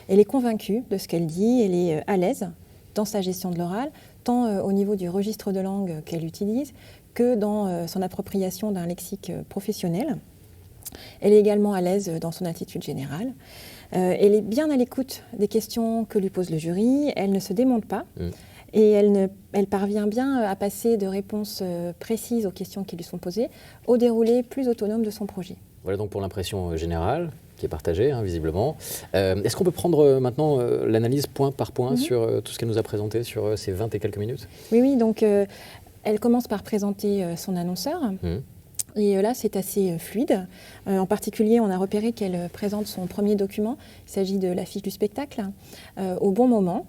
Elle est convaincue de ce qu'elle dit, elle est à l'aise dans sa gestion de l'oral, tant au niveau du registre de langue qu'elle utilise que dans son appropriation d'un lexique professionnel. Elle est également à l'aise dans son attitude générale. Elle est bien à l'écoute des questions que lui pose le jury, elle ne se démonte pas. Et elle parvient bien à passer de réponses précises aux questions qui lui sont posées au déroulé plus autonome de son projet. Voilà donc pour l'impression générale qui est partagée, visiblement. Est-ce qu'on peut prendre maintenant l'analyse point par point sur tout ce qu'elle nous a présenté sur ces 20 et quelques minutes ? Oui, donc elle commence par présenter son annonceur. Et là, c'est assez fluide. En particulier, on a repéré qu'elle présente son premier document. Il s'agit de l'affiche du spectacle, au bon moment,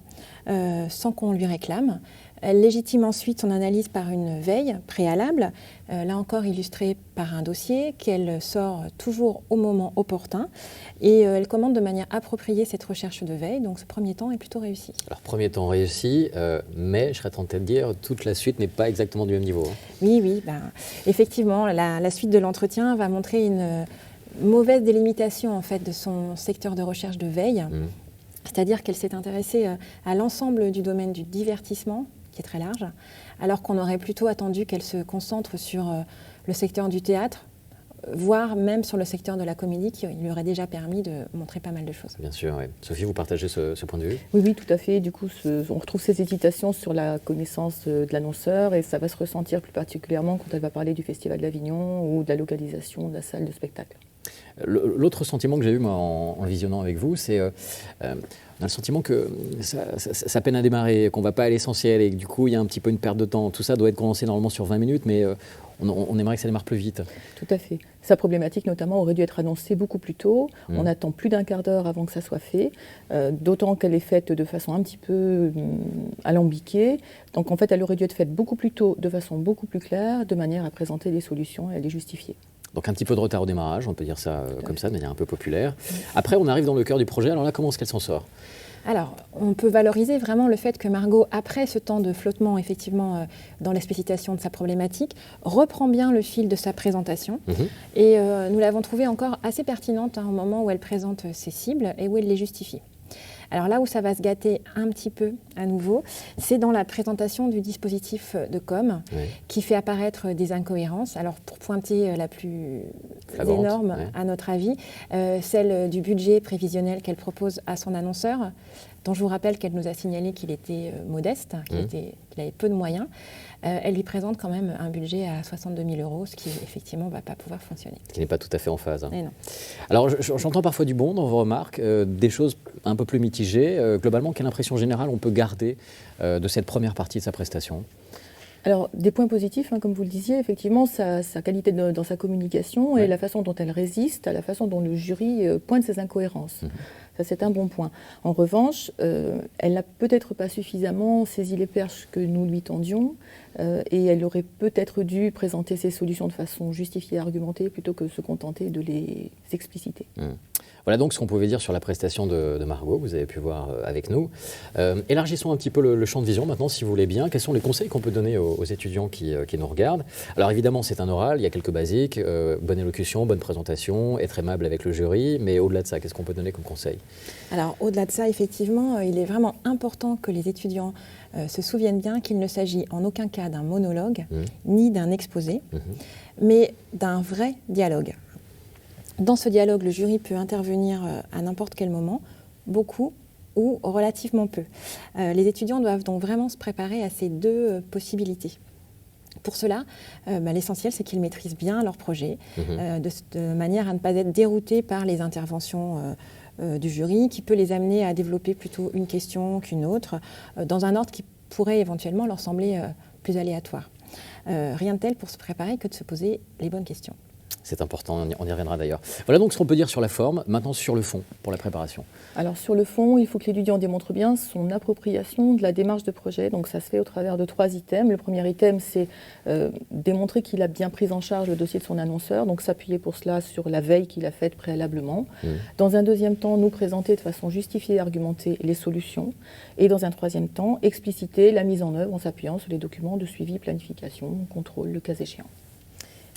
sans qu'on lui réclame. Elle légitime ensuite son analyse par une veille préalable, là encore illustrée par un dossier qu'elle sort toujours au moment opportun. Et elle commande de manière appropriée cette recherche de veille. Donc ce premier temps est plutôt réussi. Alors premier temps réussi, mais je serais tenté de dire toute la suite n'est pas exactement du même niveau. Oui, effectivement, la suite de l'entretien va montrer une mauvaise délimitation en fait, de son secteur de recherche de veille. C'est-à-dire qu'elle s'est intéressée à l'ensemble du domaine du divertissement, qui est très large, alors qu'on aurait plutôt attendu qu'elle se concentre sur le secteur du théâtre, voire même sur le secteur de la comédie, qui lui aurait déjà permis de montrer pas mal de choses. Bien sûr, oui. Sophie, vous partagez ce point de vue ? Oui, tout à fait. Du coup, on retrouve ces hésitations sur la connaissance de l'annonceur et ça va se ressentir plus particulièrement quand elle va parler du Festival d'Avignon ou de la localisation de la salle de spectacle. L'autre sentiment que j'ai eu moi, en visionnant avec vous, c'est on a le sentiment que ça peine à démarrer, qu'on ne va pas à l'essentiel et que du coup il y a un petit peu une perte de temps. Tout ça doit être condensé normalement sur 20 minutes, mais on aimerait que ça démarre plus vite. Tout à fait. Sa problématique notamment aurait dû être annoncée beaucoup plus tôt. On attend plus d'un quart d'heure avant que ça soit fait, d'autant qu'elle est faite de façon un petit peu alambiquée. Donc en fait, elle aurait dû être faite beaucoup plus tôt, de façon beaucoup plus claire, de manière à présenter des solutions et à les justifier. Donc un petit peu de retard au démarrage, on peut dire ça comme ça, de manière un peu populaire. Après, on arrive dans le cœur du projet. Alors là, comment est-ce qu'elle s'en sort ? Alors, on peut valoriser vraiment le fait que Margot, après ce temps de flottement, effectivement, dans l'explicitation de sa problématique, reprend bien le fil de sa présentation. Et nous l'avons trouvée encore assez pertinente au moment où elle présente ses cibles et où elle les justifie. Alors là où ça va se gâter un petit peu à nouveau, c'est dans la présentation du dispositif de com qui fait apparaître des incohérences. Alors pour pointer la plus énorme à notre avis, celle du budget prévisionnel qu'elle propose à son annonceur, dont je vous rappelle qu'elle nous a signalé qu'il était modeste, qu'il avait peu de moyens. Elle lui présente quand même un budget à 62 000 €, ce qui effectivement ne va pas pouvoir fonctionner. Ce qui n'est pas tout à fait en phase. Et non. Alors j'entends parfois du bon dans vos remarques, des choses un peu plus mitigées. Globalement, quelle impression générale on peut garder de cette première partie de sa prestation ? Alors, des points positifs, comme vous le disiez, effectivement, sa qualité dans sa communication et la façon dont elle résiste à la façon dont le jury pointe ses incohérences. Ça, c'est un bon point. En revanche, elle n'a peut-être pas suffisamment saisi les perches que nous lui tendions et elle aurait peut-être dû présenter ses solutions de façon justifiée et argumentée plutôt que se contenter de les expliciter. Voilà donc ce qu'on pouvait dire sur la prestation de Margot, vous avez pu voir avec nous. Élargissons un petit peu le champ de vision maintenant, si vous voulez bien. Quels sont les conseils qu'on peut donner aux étudiants qui nous regardent ? Alors évidemment, c'est un oral, il y a quelques basiques, bonne élocution, bonne présentation, être aimable avec le jury, mais au-delà de ça, qu'est-ce qu'on peut donner comme conseil ? Alors au-delà de ça, effectivement, il est vraiment important que les étudiants se souviennent bien qu'il ne s'agit en aucun cas d'un monologue, ni d'un exposé, mais d'un vrai dialogue. Dans ce dialogue, le jury peut intervenir à n'importe quel moment, beaucoup ou relativement peu. Les étudiants doivent donc vraiment se préparer à ces deux possibilités. Pour cela, l'essentiel, c'est qu'ils maîtrisent bien leur projet, de manière à ne pas être déroutés par les interventions du jury, qui peut les amener à développer plutôt une question qu'une autre, dans un ordre qui pourrait éventuellement leur sembler plus aléatoire. Rien de tel pour se préparer que de se poser les bonnes questions. C'est important, on y reviendra d'ailleurs. Voilà donc ce qu'on peut dire sur la forme. Maintenant sur le fond, pour la préparation. Alors sur le fond, il faut que l'étudiant démontre bien son appropriation de la démarche de projet. Donc ça se fait au travers de 3 items. Le premier item, c'est démontrer qu'il a bien pris en charge le dossier de son annonceur, donc s'appuyer pour cela sur la veille qu'il a faite préalablement. Dans un deuxième temps, nous présenter de façon justifiée et argumentée les solutions. Et dans un troisième temps, expliciter la mise en œuvre en s'appuyant sur les documents de suivi, planification, contrôle, le cas échéant.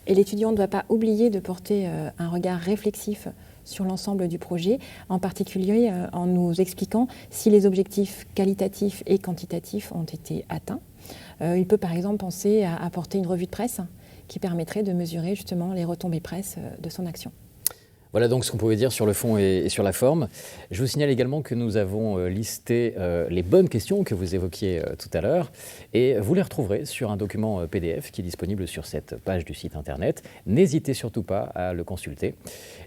Et l'étudiant ne doit pas oublier de porter un regard réflexif sur l'ensemble du projet, en particulier en nous expliquant si les objectifs qualitatifs et quantitatifs ont été atteints. Il peut par exemple penser à apporter une revue de presse qui permettrait de mesurer justement les retombées presse de son action. Voilà donc ce qu'on pouvait dire sur le fond et sur la forme. Je vous signale également que nous avons listé les bonnes questions que vous évoquiez tout à l'heure et vous les retrouverez sur un document PDF qui est disponible sur cette page du site internet. N'hésitez surtout pas à le consulter.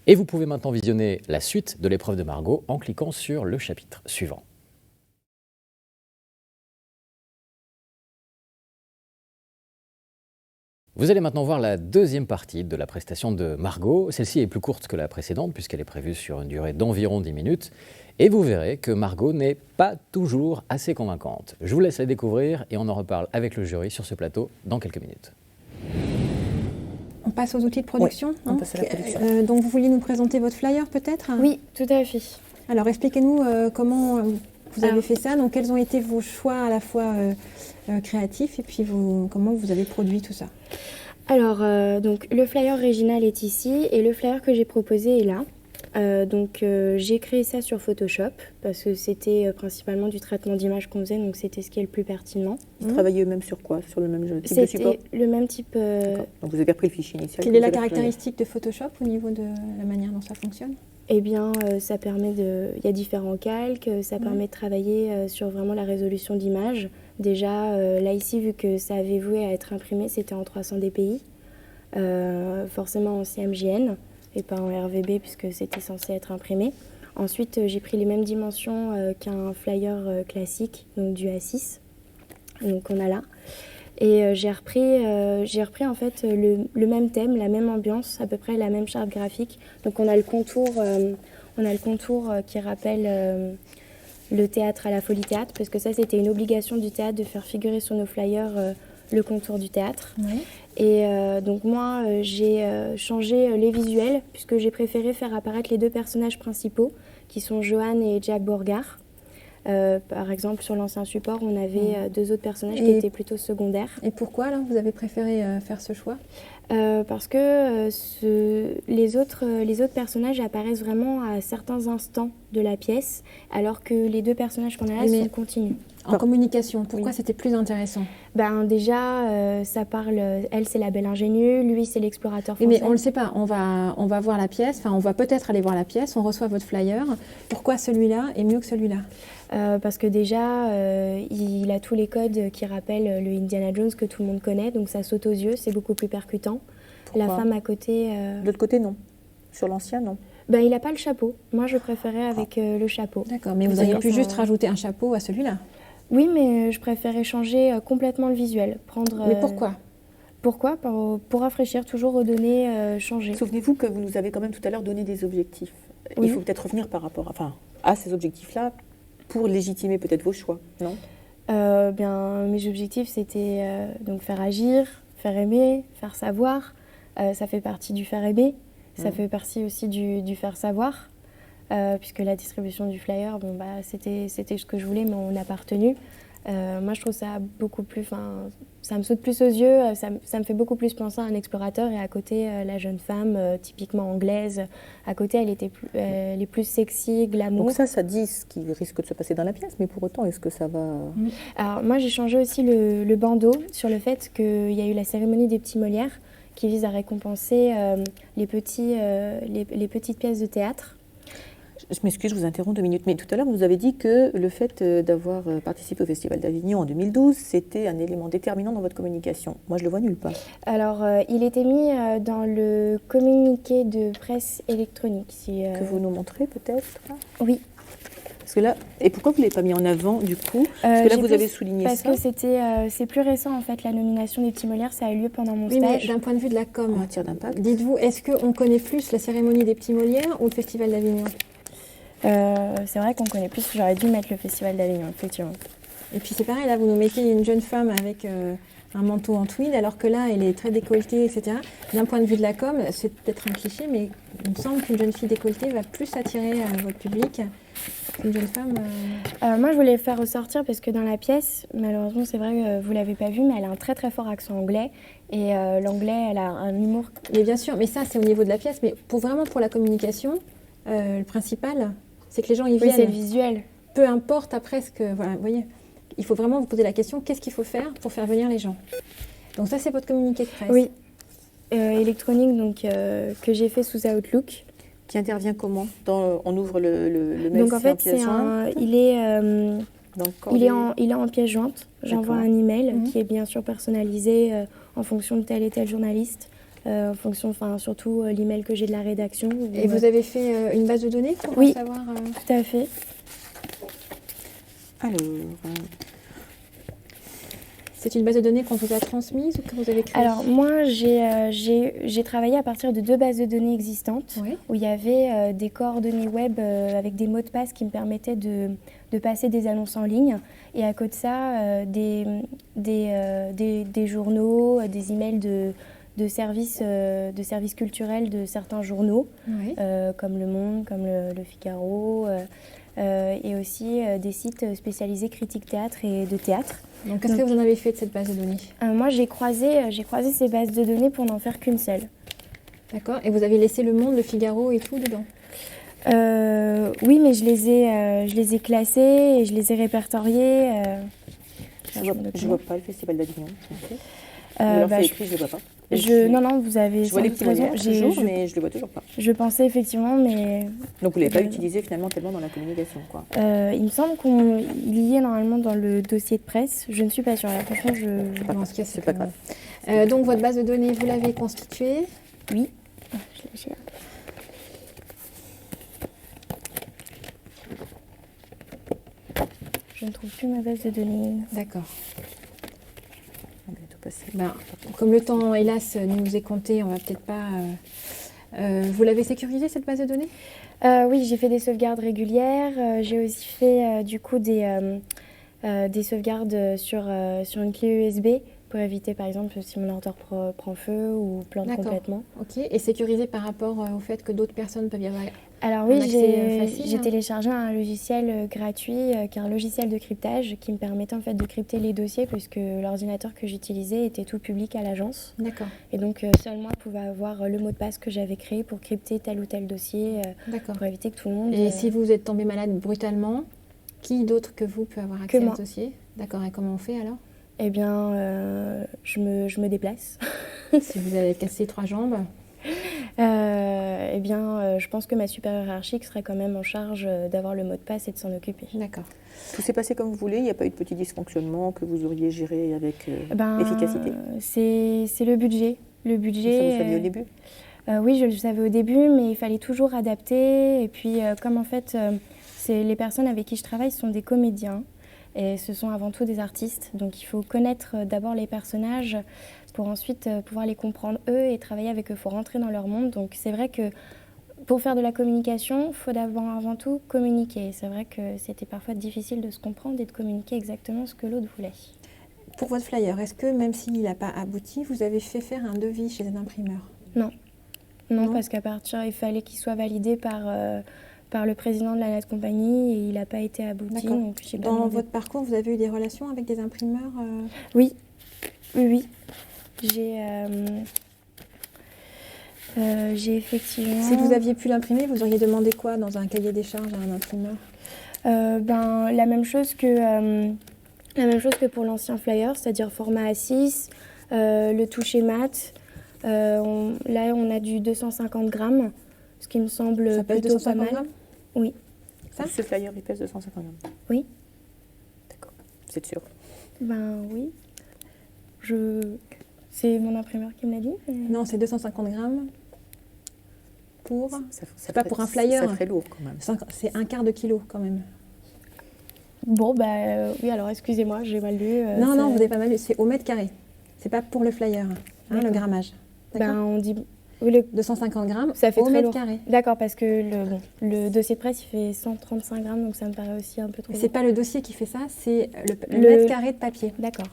Et vous pouvez maintenant visionner la suite de l'épreuve de Margot en cliquant sur le chapitre suivant. Vous allez maintenant voir la deuxième partie de la prestation de Margot. Celle-ci est plus courte que la précédente puisqu'elle est prévue sur une durée d'environ 10 minutes. Et vous verrez que Margot n'est pas toujours assez convaincante. Je vous laisse la découvrir et on en reparle avec le jury sur ce plateau dans quelques minutes. On passe aux outils de production. Oui, on passe à la production. Donc vous vouliez nous présenter votre flyer peut-être ? Oui, tout à fait. Alors expliquez-nous comment vous avez fait ça. Donc quels ont été vos choix à la fois créatifs et puis comment vous avez produit tout ça ? Alors, donc le flyer original est ici et le flyer que j'ai proposé est là. J'ai créé ça sur Photoshop parce que c'était principalement du traitement d'image qu'on faisait, donc c'était ce qui est le plus pertinent. Vous travaillez même sur quoi? Sur le même type de support? C'était le même type. Donc vous avez repris le fichier initial. Quelle est la caractéristique de Photoshop au niveau de la manière dont ça fonctionne? Eh bien, ça permet il y a différents calques, ça permet de travailler sur vraiment la résolution d'image. Déjà, là ici, vu que ça avait voué à être imprimé, c'était en 300 dpi, forcément en CMJN et pas en RVB puisque c'était censé être imprimé. Ensuite, j'ai pris les mêmes dimensions qu'un flyer classique, donc du A6, donc on a là. Et j'ai repris en fait le même thème, la même ambiance, à peu près la même charte graphique. Donc on a le contour qui rappelle le théâtre à la Folie Théâtre, parce que ça c'était une obligation du théâtre de faire figurer sur nos flyers le contour du théâtre. Oui. Et donc moi j'ai changé les visuels, puisque j'ai préféré faire apparaître les deux personnages principaux, qui sont Johan et Jack Borgard. Par exemple, sur l'ancien support, on avait deux autres personnages qui étaient plutôt secondaires. Et pourquoi, alors, vous avez préféré faire ce choix? Parce que les autres personnages apparaissent vraiment à certains instants de la pièce, alors que les deux personnages qu'on a là sont continus. En communication, pourquoi c'était plus intéressant? Déjà, ça parle, elle c'est la belle ingénue, lui c'est l'explorateur français. Mais on ne le sait pas, on va voir la pièce, enfin on va peut-être aller voir la pièce, on reçoit votre flyer. Pourquoi celui-là est mieux que celui-là? Parce que déjà, il a tous les codes qui rappellent le Indiana Jones que tout le monde connaît, donc ça saute aux yeux, c'est beaucoup plus percutant. Pourquoi? La femme à côté... De l'autre côté, non. Sur l'ancien, non. Il n'a pas le chapeau. Moi, je préférais avec le chapeau. D'accord, mais vous auriez pu juste rajouter un chapeau à celui-là. Oui, mais je préférais changer complètement le visuel. Mais pourquoi? Pourquoi? Pour rafraîchir, toujours redonner, changer. Souvenez-vous que vous nous avez quand même tout à l'heure donné des objectifs. Oui. Il faut peut-être revenir par rapport à ces objectifs-là pour légitimer peut-être vos choix, non? Mes objectifs, c'était donc faire agir, faire aimer, faire savoir. Ça fait partie du faire aimer. Ça fait partie aussi du faire savoir. Puisque la distribution du flyer, c'était ce que je voulais, mais on n'a pas retenu. Moi, je trouve ça beaucoup plus... Ça me saute plus aux yeux, ça me fait beaucoup plus penser à un explorateur. Et à côté, la jeune femme, typiquement anglaise, à côté, elle est plus sexy, glamour. Donc ça dit ce qui risque de se passer dans la pièce, mais pour autant, est-ce que ça va... Alors, moi, j'ai changé aussi le bandeau sur le fait qu'il y a eu la cérémonie des petits Molières qui vise à récompenser les petites pièces de théâtre. Je m'excuse, je vous interromps 2 minutes, mais tout à l'heure, vous nous avez dit que le fait d'avoir participé au Festival d'Avignon en 2012, c'était un élément déterminant dans votre communication. Moi, je le vois nulle part. Alors, il était mis dans le communiqué de presse électronique. Que vous nous montrez, peut-être? Oui. Parce que là, et pourquoi vous ne l'avez pas mis en avant, du coup? Parce que là, vous avez souligné ça. Parce que c'est plus récent, en fait, la nomination des petits Molières, ça a eu lieu pendant mon stage. Mais d'un point de vue de la com, en matière d'impact, dites-vous, est-ce qu'on connaît plus la cérémonie des petits Molières ou le Festival d'Avignon? C'est vrai qu'on connaît plus, j'aurais dû mettre le Festival d'Avignon, effectivement. Et puis c'est pareil, là vous nous mettez une jeune femme avec un manteau en tweed, alors que là elle est très décolletée, etc. D'un point de vue de la com, c'est peut-être un cliché, mais il me semble qu'une jeune fille décolletée va plus attirer votre public une jeune femme Moi, je voulais le faire ressortir parce que dans la pièce, malheureusement, c'est vrai que vous ne l'avez pas vu, mais elle a un très très fort accent anglais. Et l'anglais, elle a un humour. Mais bien sûr, mais ça, c'est au niveau de la pièce. Mais vraiment pour la communication, le principal, c'est que les gens y viennent. Oui, c'est le visuel. Peu importe après ce que... Voilà, vous voyez, il faut vraiment vous poser la question, qu'est-ce qu'il faut faire pour faire venir les gens? Donc ça, c'est votre communiqué de presse. Oui, électronique, donc, que j'ai fait sous Outlook. Qui intervient comment? On ouvre le mail. Donc en fait, il est en pièce jointe. J'envoie un email qui est bien sûr personnalisé en fonction de tel et tel journaliste, en fonction, surtout l'email que j'ai de la rédaction. Et vous avez fait une base de données pour savoir tout à fait. Alors, c'est une base de données qu'on vous a transmise ou que vous avez créée? Alors moi, j'ai travaillé à partir de 2 bases de données existantes où il y avait des coordonnées web avec des mots de passe qui me permettaient de passer des annonces en ligne. Et à côté de ça, des journaux, des emails de services culturels de certains journaux, comme Le Monde, comme le Figaro, et aussi des sites spécialisés critique théâtre et de théâtre. Donc, qu'est-ce que vous en avez fait de cette base de données? Moi, j'ai croisé ces bases de données pour n'en faire qu'une seule. D'accord. Et vous avez laissé Le Monde, le Figaro et tout dedans? Oui, mais je les ai classés et je les ai répertoriés. Je vois pas le Festival d'Avignon. C'est écrit, je ne le vois pas. Non, vous avez je vois les petits raison. Mais je ne le vois toujours pas. Je pensais effectivement, mais... Donc vous ne l'avez pas utilisé finalement tellement dans la communication, quoi. Il me semble qu'il y est normalement dans le dossier de presse. Je ne suis pas sûre. Franchement, en tout cas, c'est pas grave. Donc votre base de données, vous l'avez constituée? Oui. Je ne trouve plus ma base de données. D'accord. Comme le temps, hélas, nous est compté, on va peut-être pas... vous l'avez sécurisée, cette base de données? Oui, j'ai fait des sauvegardes régulières. J'ai aussi fait du coup des sauvegardes sur une clé USB pour éviter, par exemple, si mon ordinateur prend feu ou plante complètement. Ok. Et sécurisé par rapport au fait que d'autres personnes peuvent y avoir... Alors oui, j'ai téléchargé un logiciel gratuit qui est un logiciel de cryptage qui me permettait en fait de crypter les dossiers puisque l'ordinateur que j'utilisais était tout public à l'agence. D'accord. Et donc seul moi pouvais avoir le mot de passe que j'avais créé pour crypter tel ou tel dossier pour éviter que tout le monde... Et si vous êtes tombé malade brutalement, qui d'autre que vous peut avoir accès à ce dossier? D'accord. Et comment on fait alors? Eh bien, je me déplace. Si vous avez cassé 3 jambes? Eh bien, je pense que ma supérieure hiérarchique serait quand même en charge d'avoir le mot de passe et de s'en occuper. D'accord. Tout s'est passé comme vous voulez? Il n'y a pas eu de petit dysfonctionnement que vous auriez géré avec efficacité? C'est le budget. Le budget. Ça, vous saviez au début? Oui, je le savais au début, mais il fallait toujours adapter. Et puis, comme en fait, les personnes avec qui je travaille sont des comédiens. Et ce sont avant tout des artistes. Donc, il faut connaître d'abord les personnages pour ensuite pouvoir les comprendre eux et travailler avec eux. Il faut rentrer dans leur monde. Donc c'est vrai que pour faire de la communication, il faut d'abord avant tout communiquer. C'est vrai que c'était parfois difficile de se comprendre et de communiquer exactement ce que l'autre voulait. Pour votre flyer, est-ce que même s'il n'a pas abouti, vous avez fait faire un devis chez un imprimeur? Non. Non, parce qu'à partir, il fallait qu'il soit validé par le président de la Net Compagnie et il n'a pas été abouti. Donc dans votre parcours, vous avez eu des relations avec des imprimeurs Oui. J'ai effectivement... Si vous aviez pu l'imprimer, vous auriez demandé quoi dans un cahier des charges à un imprimeur? La même chose que pour l'ancien flyer, c'est-à-dire format A6, le toucher mat. Là, on a du 250 grammes, ce qui me semble ça pèse plutôt 250 pas mal. Grammes Oui. Ça, ce flyer, il pèse 250 grammes? Oui. D'accord. C'est sûr? Oui. C'est mon imprimeur qui me l'a dit. Non, c'est 250 grammes pour... C'est pas pour un flyer. C'est très lourd quand même. C'est 1/4 de kilo quand même. Bon, oui, alors excusez-moi, j'ai mal lu. Non, vous n'avez pas mal lu. C'est au mètre carré. C'est pas pour le flyer, le grammage. On dit... 250 grammes, ça fait au très mètre lourd. carré. D'accord, parce que le dossier de presse, il fait 135 grammes, donc ça me paraît aussi un peu trop. C'est pas le dossier qui fait ça, c'est le mètre carré de papier. D'accord.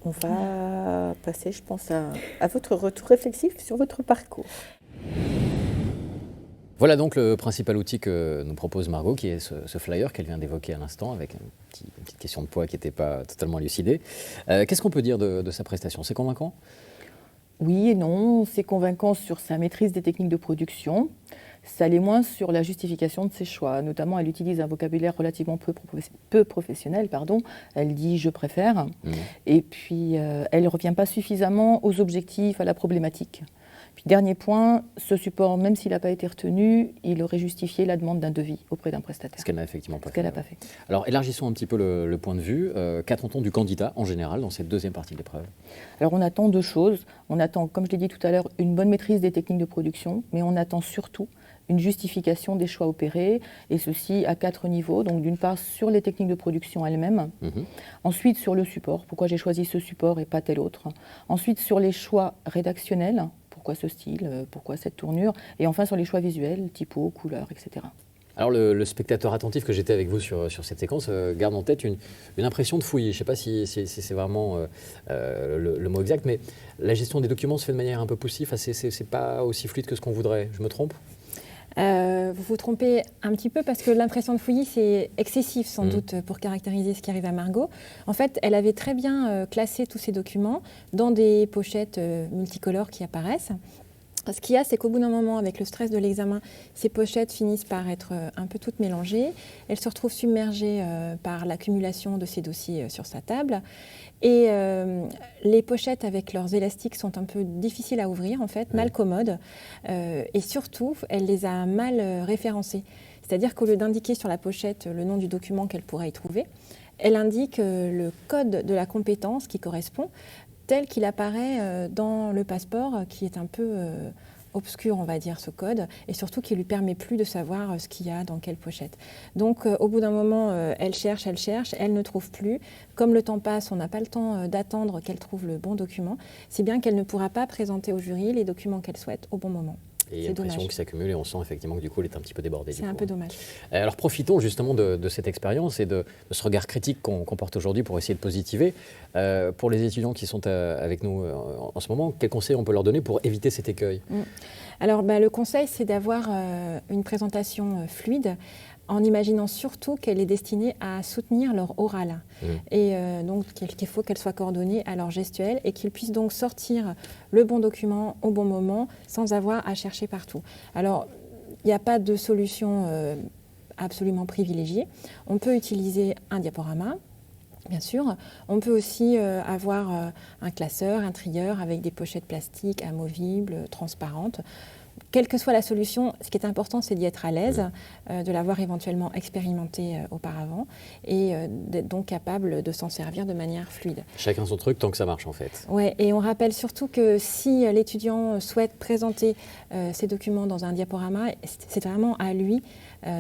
On va passer, je pense, à votre retour réflexif sur votre parcours. Voilà donc le principal outil que nous propose Margot, qui est ce flyer qu'elle vient d'évoquer à l'instant, avec une petite question de poids qui n'était pas totalement élucidée. Qu'est-ce qu'on peut dire de sa prestation? C'est convaincant? Oui et non, c'est convaincant sur sa maîtrise des techniques de production. Ça l'est moins sur la justification de ses choix. Notamment, elle utilise un vocabulaire relativement peu professionnel. Elle dit « je préfère ». Et puis, elle ne revient pas suffisamment aux objectifs, à la problématique. Puis, dernier point, ce support, même s'il n'a pas été retenu, il aurait justifié la demande d'un devis auprès d'un prestataire. Ce qu'elle n'a effectivement pas fait. Ce qu'elle n'a pas fait. Alors, élargissons un petit peu le point de vue. Qu'attend-on du candidat en général dans cette deuxième partie de l'épreuve? Alors, on attend deux choses. On attend, comme je l'ai dit tout à l'heure, une bonne maîtrise des techniques de production, mais on attend surtout une justification des choix opérés, et ceci à 4 niveaux. Donc d'une part sur les techniques de production elles-mêmes, ensuite sur le support, pourquoi j'ai choisi ce support et pas tel autre, ensuite sur les choix rédactionnels, pourquoi ce style, pourquoi cette tournure, et enfin sur les choix visuels, typo, couleurs, etc. Alors le spectateur attentif que j'étais avec vous sur cette séquence garde en tête une impression de fouillis. Je ne sais pas si c'est vraiment le mot exact, mais la gestion des documents se fait de manière un peu poussive. C'est pas aussi fluide que ce qu'on voudrait. Je me trompe? Vous vous trompez un petit peu parce que l'impression de fouillis, c'est excessif sans doute pour caractériser ce qui arrive à Margot. En fait, elle avait très bien classé tous ces documents dans des pochettes multicolores qui apparaissent. Ce qu'il y a, c'est qu'au bout d'un moment, avec le stress de l'examen, ces pochettes finissent par être un peu toutes mélangées. Elle se retrouve submergée par l'accumulation de ces dossiers sur sa table. Et les pochettes avec leurs élastiques sont un peu difficiles à ouvrir, en fait, mal commodes. Et surtout, elle les a mal référencées. C'est-à-dire qu'au lieu d'indiquer sur la pochette le nom du document qu'elle pourrait y trouver, elle indique le code de la compétence qui correspond, tel qu'il apparaît dans le passeport, qui est un peu obscur, on va dire, ce code, et surtout qui ne lui permet plus de savoir ce qu'il y a dans quelle pochette. Donc, au bout d'un moment, elle cherche, elle ne trouve plus. Comme le temps passe, on n'a pas le temps d'attendre qu'elle trouve le bon document, si bien qu'elle ne pourra pas présenter au jury les documents qu'elle souhaite au bon moment. Et il y a une pression qui s'accumule et on sent effectivement que du coup, elle est un petit peu débordée. C'est un peu dommage. Alors profitons justement de cette expérience et de ce regard critique qu'on porte aujourd'hui pour essayer de positiver. Pour les étudiants qui sont avec nous en ce moment, quels conseils on peut leur donner pour éviter cet écueil? Alors le conseil, c'est d'avoir une présentation fluide, en imaginant surtout qu'elle est destinée à soutenir leur oral. Et donc qu'il faut qu'elle soit coordonnée à leur gestuelle et qu'ils puissent donc sortir le bon document au bon moment sans avoir à chercher partout. Alors, il n'y a pas de solution absolument privilégiée. On peut utiliser un diaporama, bien sûr. On peut aussi avoir un classeur, un trieur avec des pochettes plastiques amovibles, transparentes. Quelle que soit la solution, ce qui est important, c'est d'y être à l'aise, de l'avoir éventuellement expérimenté auparavant et d'être donc capable de s'en servir de manière fluide. Chacun son truc tant que ça marche en fait. Oui, et on rappelle surtout que si l'étudiant souhaite présenter ses documents dans un diaporama, c'est vraiment à lui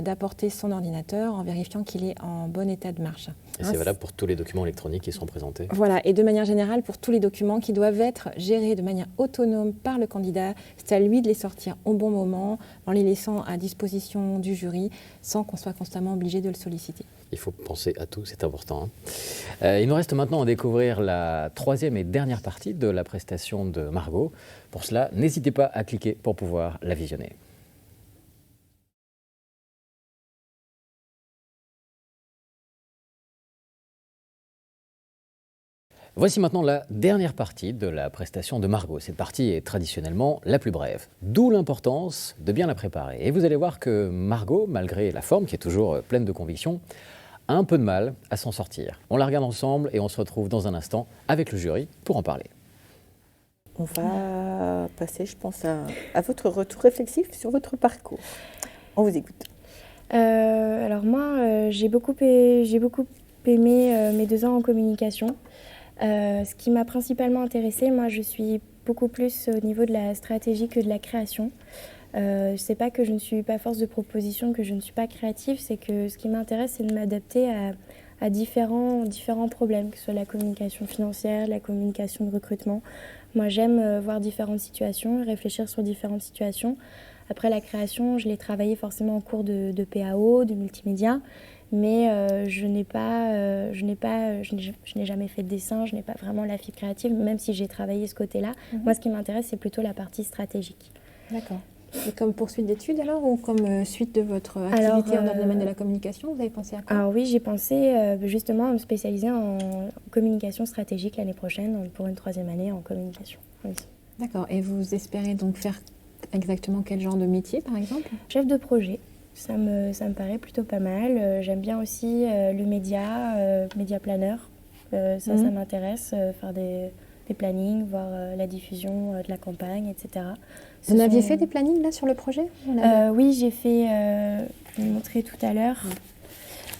d'apporter son ordinateur en vérifiant qu'il est en bon état de marche. Et c'est valable pour tous les documents électroniques qui sont présentés. Voilà, et de manière générale pour tous les documents qui doivent être gérés de manière autonome par le candidat. C'est à lui de les sortir au bon moment, en les laissant à disposition du jury, sans qu'on soit constamment obligé de le solliciter. Il faut penser à tout, c'est important. Il nous reste maintenant à découvrir la troisième et dernière partie de la prestation de Margot. Pour cela, n'hésitez pas à cliquer pour pouvoir la visionner. Voici maintenant la dernière partie de la prestation de Margot. Cette partie est traditionnellement la plus brève, d'où l'importance de bien la préparer. Et vous allez voir que Margot, malgré la forme qui est toujours pleine de conviction, a un peu de mal à s'en sortir. On la regarde ensemble et on se retrouve dans un instant avec le jury pour en parler. On va passer, je pense, à votre retour réflexif sur votre parcours. On vous écoute. Alors moi, j'ai beaucoup aimé mes 2 ans en communication. Ce qui m'a principalement intéressée, moi je suis beaucoup plus au niveau de la stratégie que de la création. C'est pas que je ne suis pas force de proposition, que je ne suis pas créative, c'est que ce qui m'intéresse, c'est de m'adapter à différents problèmes, que ce soit la communication financière, la communication de recrutement. Moi j'aime voir différentes situations, réfléchir sur différentes situations. Après la création, je l'ai travaillé forcément en cours de PAO, de multimédia. Mais je n'ai jamais fait de dessin, je n'ai pas vraiment la fibre créative, même si j'ai travaillé ce côté-là. Moi, ce qui m'intéresse, c'est plutôt la partie stratégique. D'accord. Et comme poursuite d'études alors, ou comme suite de votre activité dans le domaine de la communication, vous avez pensé à quoi? Alors oui, j'ai pensé justement à me spécialiser en communication stratégique l'année prochaine, pour une 3e année en communication. Oui. D'accord, et vous espérez donc faire exactement quel genre de métier par exemple? Chef de projet, ça me paraît plutôt pas mal. J'aime bien aussi le média planeur. Ça m'intéresse, faire des plannings, voir la diffusion de la campagne, etc. Vous aviez fait des plannings là sur le projet? Oui, j'ai fait, je vais montrer tout à l'heure,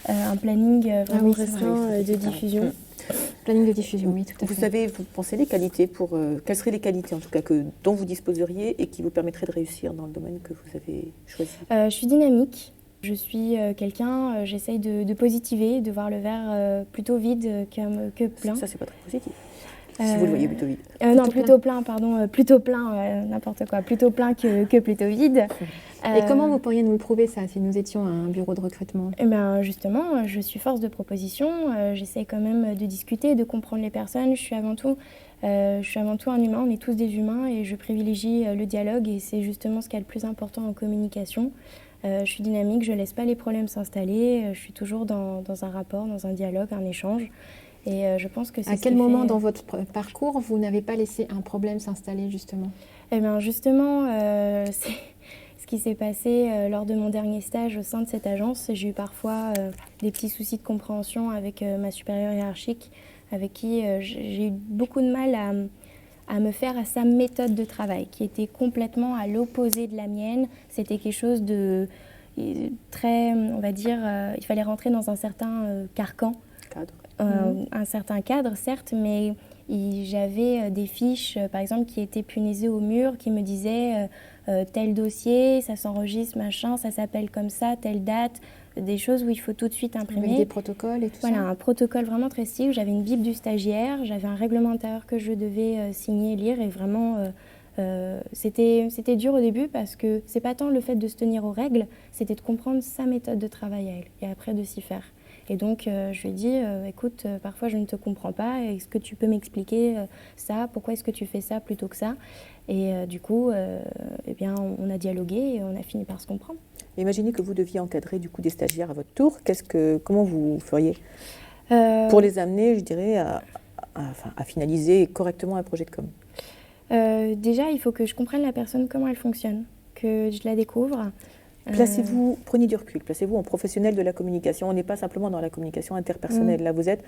un planning vraiment restreint de diffusion. Planning de diffusion, oui, tout à fait. Vous pensez les qualités quelles seraient les qualités en tout cas dont vous disposeriez et qui vous permettraient de réussir dans le domaine que vous avez choisi? Je suis dynamique. Je suis quelqu'un, j'essaye de positiver, de voir le verre plutôt vide que plein. Ça, c'est pas très positif. Si vous le voyez plutôt vide. Non, plutôt plein, pardon. Plutôt plein, n'importe quoi. Plutôt plein que plutôt vide. Et comment vous pourriez nous le prouver ça, si nous étions à un bureau de recrutement? Eh bien, justement, je suis force de proposition. J'essaie quand même de discuter, de comprendre les personnes. Je suis avant tout un humain. On est tous des humains et je privilégie le dialogue. Et c'est justement ce qui est le plus important en communication. Je suis dynamique, je ne laisse pas les problèmes s'installer. Je suis toujours dans un rapport, dans un dialogue, un échange. Et je pense que c'est à quel moment dans votre parcours vous n'avez pas laissé un problème s'installer justement? Eh bien justement, c'est ce qui s'est passé lors de mon dernier stage au sein de cette agence. J'ai eu parfois des petits soucis de compréhension avec ma supérieure hiérarchique, avec qui j'ai eu beaucoup de mal à me faire à sa méthode de travail, qui était complètement à l'opposé de la mienne. C'était quelque chose de très, on va dire, il fallait rentrer dans un certain carcan. Un certain cadre, certes, mais j'avais des fiches, par exemple, qui étaient punaisées au mur, qui me disaient tel dossier, ça s'enregistre, machin, ça s'appelle comme ça, telle date, des choses où il faut tout de suite imprimer. Avec des protocoles et tout ça. Voilà, un protocole vraiment très strict. J'avais une bible du stagiaire, j'avais un règlement intérieur que je devais signer et lire, et vraiment, c'était dur au début parce que c'est pas tant le fait de se tenir aux règles, c'était de comprendre sa méthode de travail à elle, et après de s'y faire. Et donc, je lui ai dit, écoute, parfois je ne te comprends pas, est-ce que tu peux m'expliquer ça? Pourquoi est-ce que tu fais ça plutôt que ça? Et du coup, eh bien, on a dialogué et on a fini par se comprendre. Imaginez que vous deviez encadrer du coup des stagiaires à votre tour. Comment vous feriez pour les amener, je dirais, à finaliser correctement un projet de com? Déjà, il faut que je comprenne la personne, comment elle fonctionne, que je la découvre. Prenez du recul, placez-vous en professionnel de la communication. On n'est pas simplement dans la communication interpersonnelle. Là, vous êtes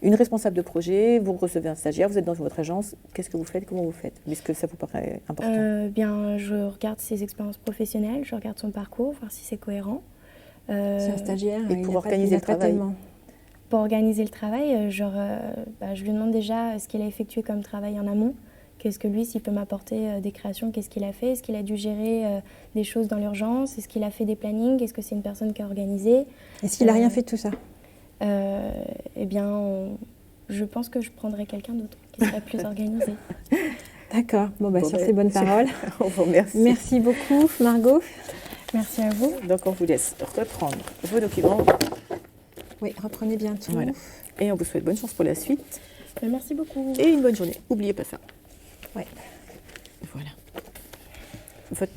une responsable de projet, vous recevez un stagiaire, vous êtes dans votre agence. Qu'est-ce que vous faites? Comment vous faites? Est-ce que ça vous paraît important? Bien, je regarde ses expériences professionnelles, je regarde son parcours, voir si c'est cohérent. C'est un stagiaire. Et pour organiser le travail. Pour organiser le travail, je lui demande déjà ce qu'il a effectué comme travail en amont. Qu'est-ce que lui, s'il peut m'apporter des créations, qu'est-ce qu'il a fait? Est-ce qu'il a dû gérer des choses dans l'urgence? Est-ce qu'il a fait des plannings? Est-ce que c'est une personne qui a organisé? Est-ce qu'il n'a rien fait de tout ça? Eh bien, je pense que je prendrais quelqu'un d'autre qui serait plus organisé. D'accord. Sur ces bonnes paroles, on vous remercie. Merci beaucoup, Margot. Merci à vous. Donc, on vous laisse reprendre vos documents. Oui, reprenez bien tout. Voilà. Et on vous souhaite bonne chance pour la suite. Merci beaucoup. Et une bonne journée. N'oubliez pas ça. Ouais. Voilà. Votre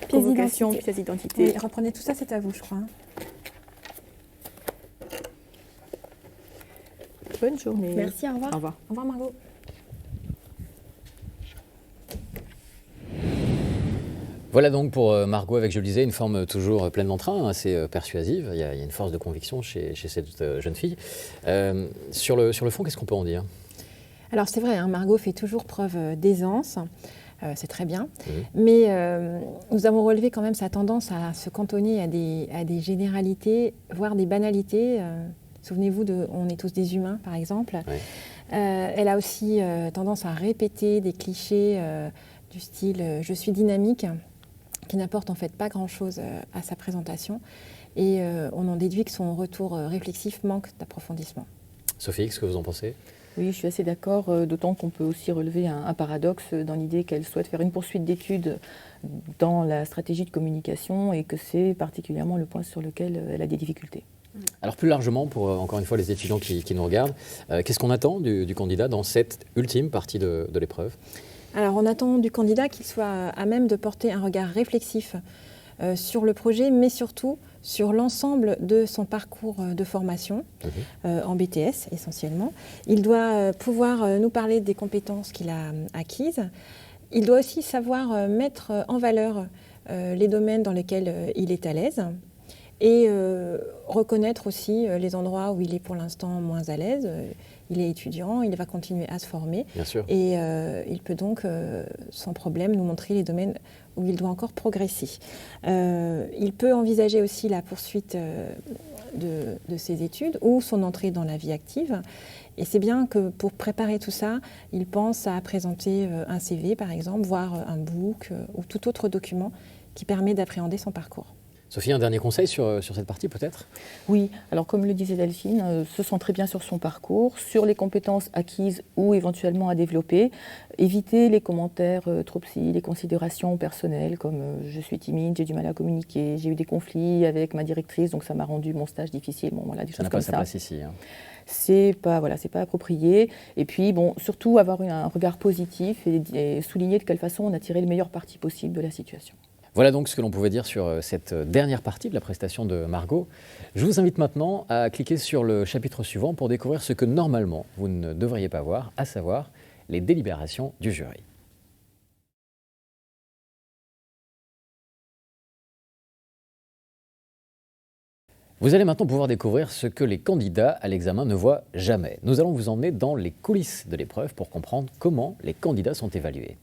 convocation, pièce d'identité. Oui, reprenez tout ça, c'est à vous, je crois. Bonne journée. Merci, au revoir. Au revoir. Au revoir, Margot. Voilà donc pour Margot, avec, je le disais, une forme toujours pleine d'entrain, assez persuasive. Il y a une force de conviction chez cette jeune fille. Sur le fond, qu'est-ce qu'on peut en dire? Alors c'est vrai, Margot fait toujours preuve d'aisance, c'est très bien, mais nous avons relevé quand même sa tendance à se cantonner à des généralités, voire des banalités. Souvenez-vous de « On est tous des humains » par exemple. Oui. Elle a aussi tendance à répéter des clichés du style « Je suis dynamique », qui n'apporte en fait pas grand-chose à sa présentation. Et on en déduit que son retour réflexif manque d'approfondissement. Sophie, qu'est-ce que vous en pensez? Oui, je suis assez d'accord, d'autant qu'on peut aussi relever un paradoxe dans l'idée qu'elle souhaite faire une poursuite d'études dans la stratégie de communication et que c'est particulièrement le point sur lequel elle a des difficultés. Alors plus largement, pour encore une fois les étudiants qui nous regardent, qu'est-ce qu'on attend du candidat dans cette ultime partie de l'épreuve? Alors, on attend du candidat qu'il soit à même de porter un regard réflexif sur le projet, mais surtout sur l'ensemble de son parcours de formation, en BTS essentiellement. Il doit pouvoir nous parler des compétences qu'il a acquises. Il doit aussi savoir mettre en valeur les domaines dans lesquels il est à l'aise et reconnaître aussi les endroits où il est pour l'instant moins à l'aise. Il est étudiant, il va continuer à se former. Bien sûr. Et il peut donc, sans problème, nous montrer les domaines où il doit encore progresser. Il peut envisager aussi la poursuite de ses études ou son entrée dans la vie active. Et c'est bien que pour préparer tout ça, il pense à présenter un CV, par exemple, voire un book ou tout autre document qui permet d'appréhender son parcours. Sophie, un dernier conseil sur cette partie peut-être ? Oui, alors comme le disait Delphine, se centrer bien sur son parcours, sur les compétences acquises ou éventuellement à développer, éviter les commentaires trop psy, les considérations personnelles comme je suis timide, j'ai du mal à communiquer, j'ai eu des conflits avec ma directrice, donc ça m'a rendu mon stage difficile, bon voilà, des choses comme ça. Ça n'a pas sa place ici. Hein. C'est pas approprié. Et puis bon, surtout avoir un regard positif et souligner de quelle façon on a tiré le meilleur parti possible de la situation. Voilà donc ce que l'on pouvait dire sur cette dernière partie de la prestation de Margot. Je vous invite maintenant à cliquer sur le chapitre suivant pour découvrir ce que normalement vous ne devriez pas voir, à savoir les délibérations du jury. Vous allez maintenant pouvoir découvrir ce que les candidats à l'examen ne voient jamais. Nous allons vous emmener dans les coulisses de l'épreuve pour comprendre comment les candidats sont évalués.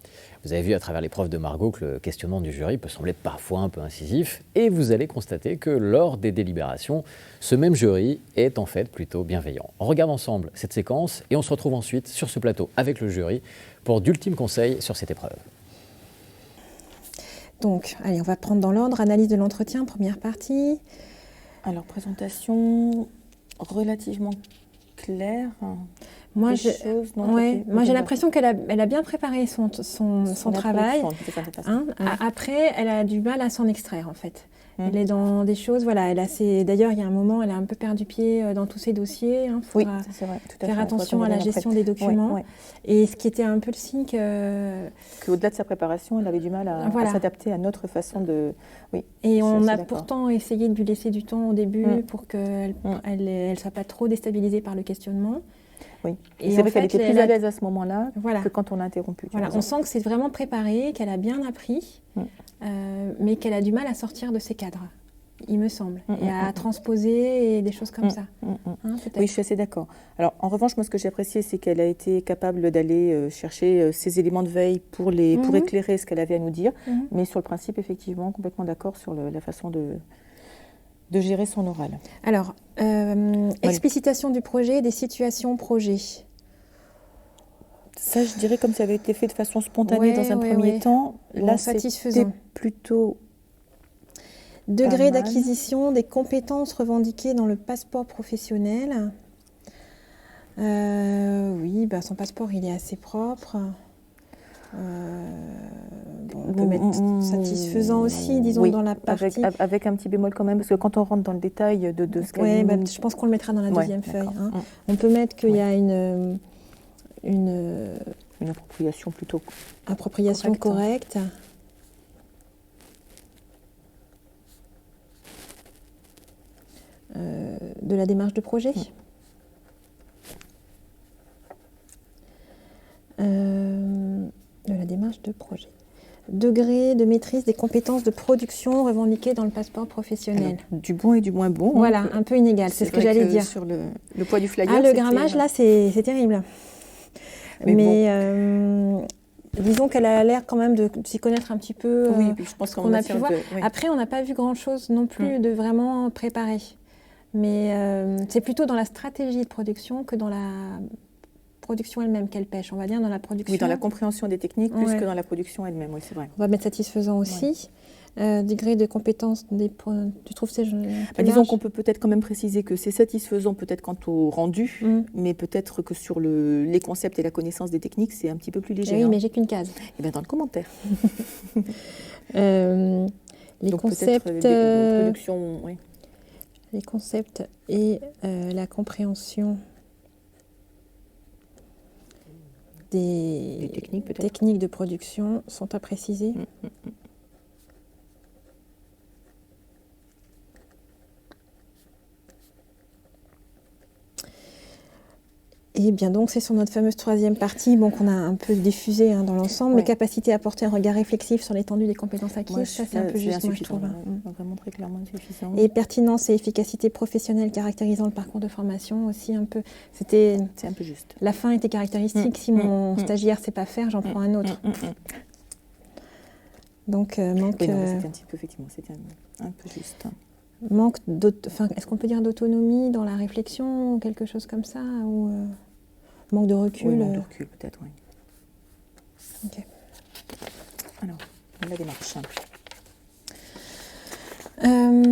Vous avez vu à travers l'épreuve de Margot que le questionnement du jury peut sembler parfois un peu incisif et vous allez constater que lors des délibérations, ce même jury est en fait plutôt bienveillant. On regarde ensemble cette séquence et on se retrouve ensuite sur ce plateau avec le jury pour d'ultimes conseils sur cette épreuve. Donc, allez, on va prendre dans l'ordre. Analyse de l'entretien, première partie. Alors, présentation relativement claire. Moi, j'ai l'impression qu'elle a bien préparé son travail. Après, elle a du mal à s'en extraire, en fait. Elle est dans des choses, voilà. D'ailleurs, il y a un moment, elle a un peu perdu pied dans tous ses dossiers. Oui, c'est vrai. Tout à faire attention à la gestion des documents. Ouais. Et ce qui était un peu le signe qu'au-delà de sa préparation, elle avait du mal à s'adapter à notre façon de... Oui, et on a pourtant essayé de lui laisser du temps au début pour qu'elle ne soit pas trop déstabilisée par le questionnement. Oui. Et c'est vrai qu'elle était plus à l'aise à ce moment-là que quand on a interrompu. Voilà, on sent que c'est vraiment préparé, qu'elle a bien appris, mais qu'elle a du mal à sortir de ses cadres, il me semble, et à transposer et des choses comme ça. Oui, je suis assez d'accord. Alors, en revanche, moi, ce que j'ai apprécié, c'est qu'elle a été capable d'aller chercher ces éléments de veille pour éclairer ce qu'elle avait à nous dire, mais sur le principe, effectivement, complètement d'accord sur la façon de gérer son oral. Alors, explicitation du projet, des situations projet. Ça, je dirais, comme ça avait été fait de façon spontanée dans un premier temps, là, c'était plutôt... Degré d'acquisition des compétences revendiquées dans le passeport professionnel. Oui, son passeport, il est assez propre. On peut mettre satisfaisant aussi, disons, dans la partie... Avec un petit bémol quand même, parce que quand on rentre dans le détail de ce qu'elle... Oui, je pense qu'on le mettra dans la deuxième feuille. On peut mettre qu'il y a une appropriation plutôt... Appropriation correcte. De la démarche de projet. De la démarche de projet. Degré de maîtrise des compétences de production revendiquées dans le passeport professionnel. Alors, du bon et du moins bon. Voilà, un peu inégal, c'est ce que j'allais dire. Sur le poids du flyer. Le grammage, là, c'est terrible. Mais disons qu'elle a l'air quand même de s'y connaître un petit peu. Oui, je pense qu'on a pu voir. Après, on n'a pas vu grand-chose non plus de vraiment préparé. Mais c'est plutôt dans la stratégie de production que dans la production elle-même qu'elle pêche, on va dire, dans la production. Oui, dans la compréhension des techniques plus que dans la production elle-même, oui, c'est vrai. On va mettre satisfaisant aussi. Degré de compétence, tu trouves ces disons qu'on peut peut-être quand même préciser que c'est satisfaisant peut-être quant au rendu, mais peut-être que sur les concepts et la connaissance des techniques, c'est un petit peu plus léger. Oui, mais j'ai qu'une case. Et bien dans le commentaire. Les donc concepts... de production, oui. Les concepts et la compréhension des techniques, peut-être. techniques de production sont à préciser. Et bien donc c'est sur notre fameuse troisième partie qu'on a un peu diffusé dans l'ensemble, les capacités à apporter un regard réflexif sur l'étendue des compétences acquises, ça c'est un peu juste, moi je trouve. Vraiment très clairement insuffisant. Et pertinence et efficacité professionnelle caractérisant le parcours de formation aussi un peu. C'est un peu juste. La fin était caractéristique, si mon stagiaire ne sait pas faire, j'en prends un autre. Donc manque... Oui, c'était un petit peu, effectivement, c'était un peu juste. Manque est-ce qu'on peut dire d'autonomie dans la réflexion ou quelque chose comme ça ou manque de recul. Oui, manque de recul peut-être, oui. Ok. Alors, la démarche.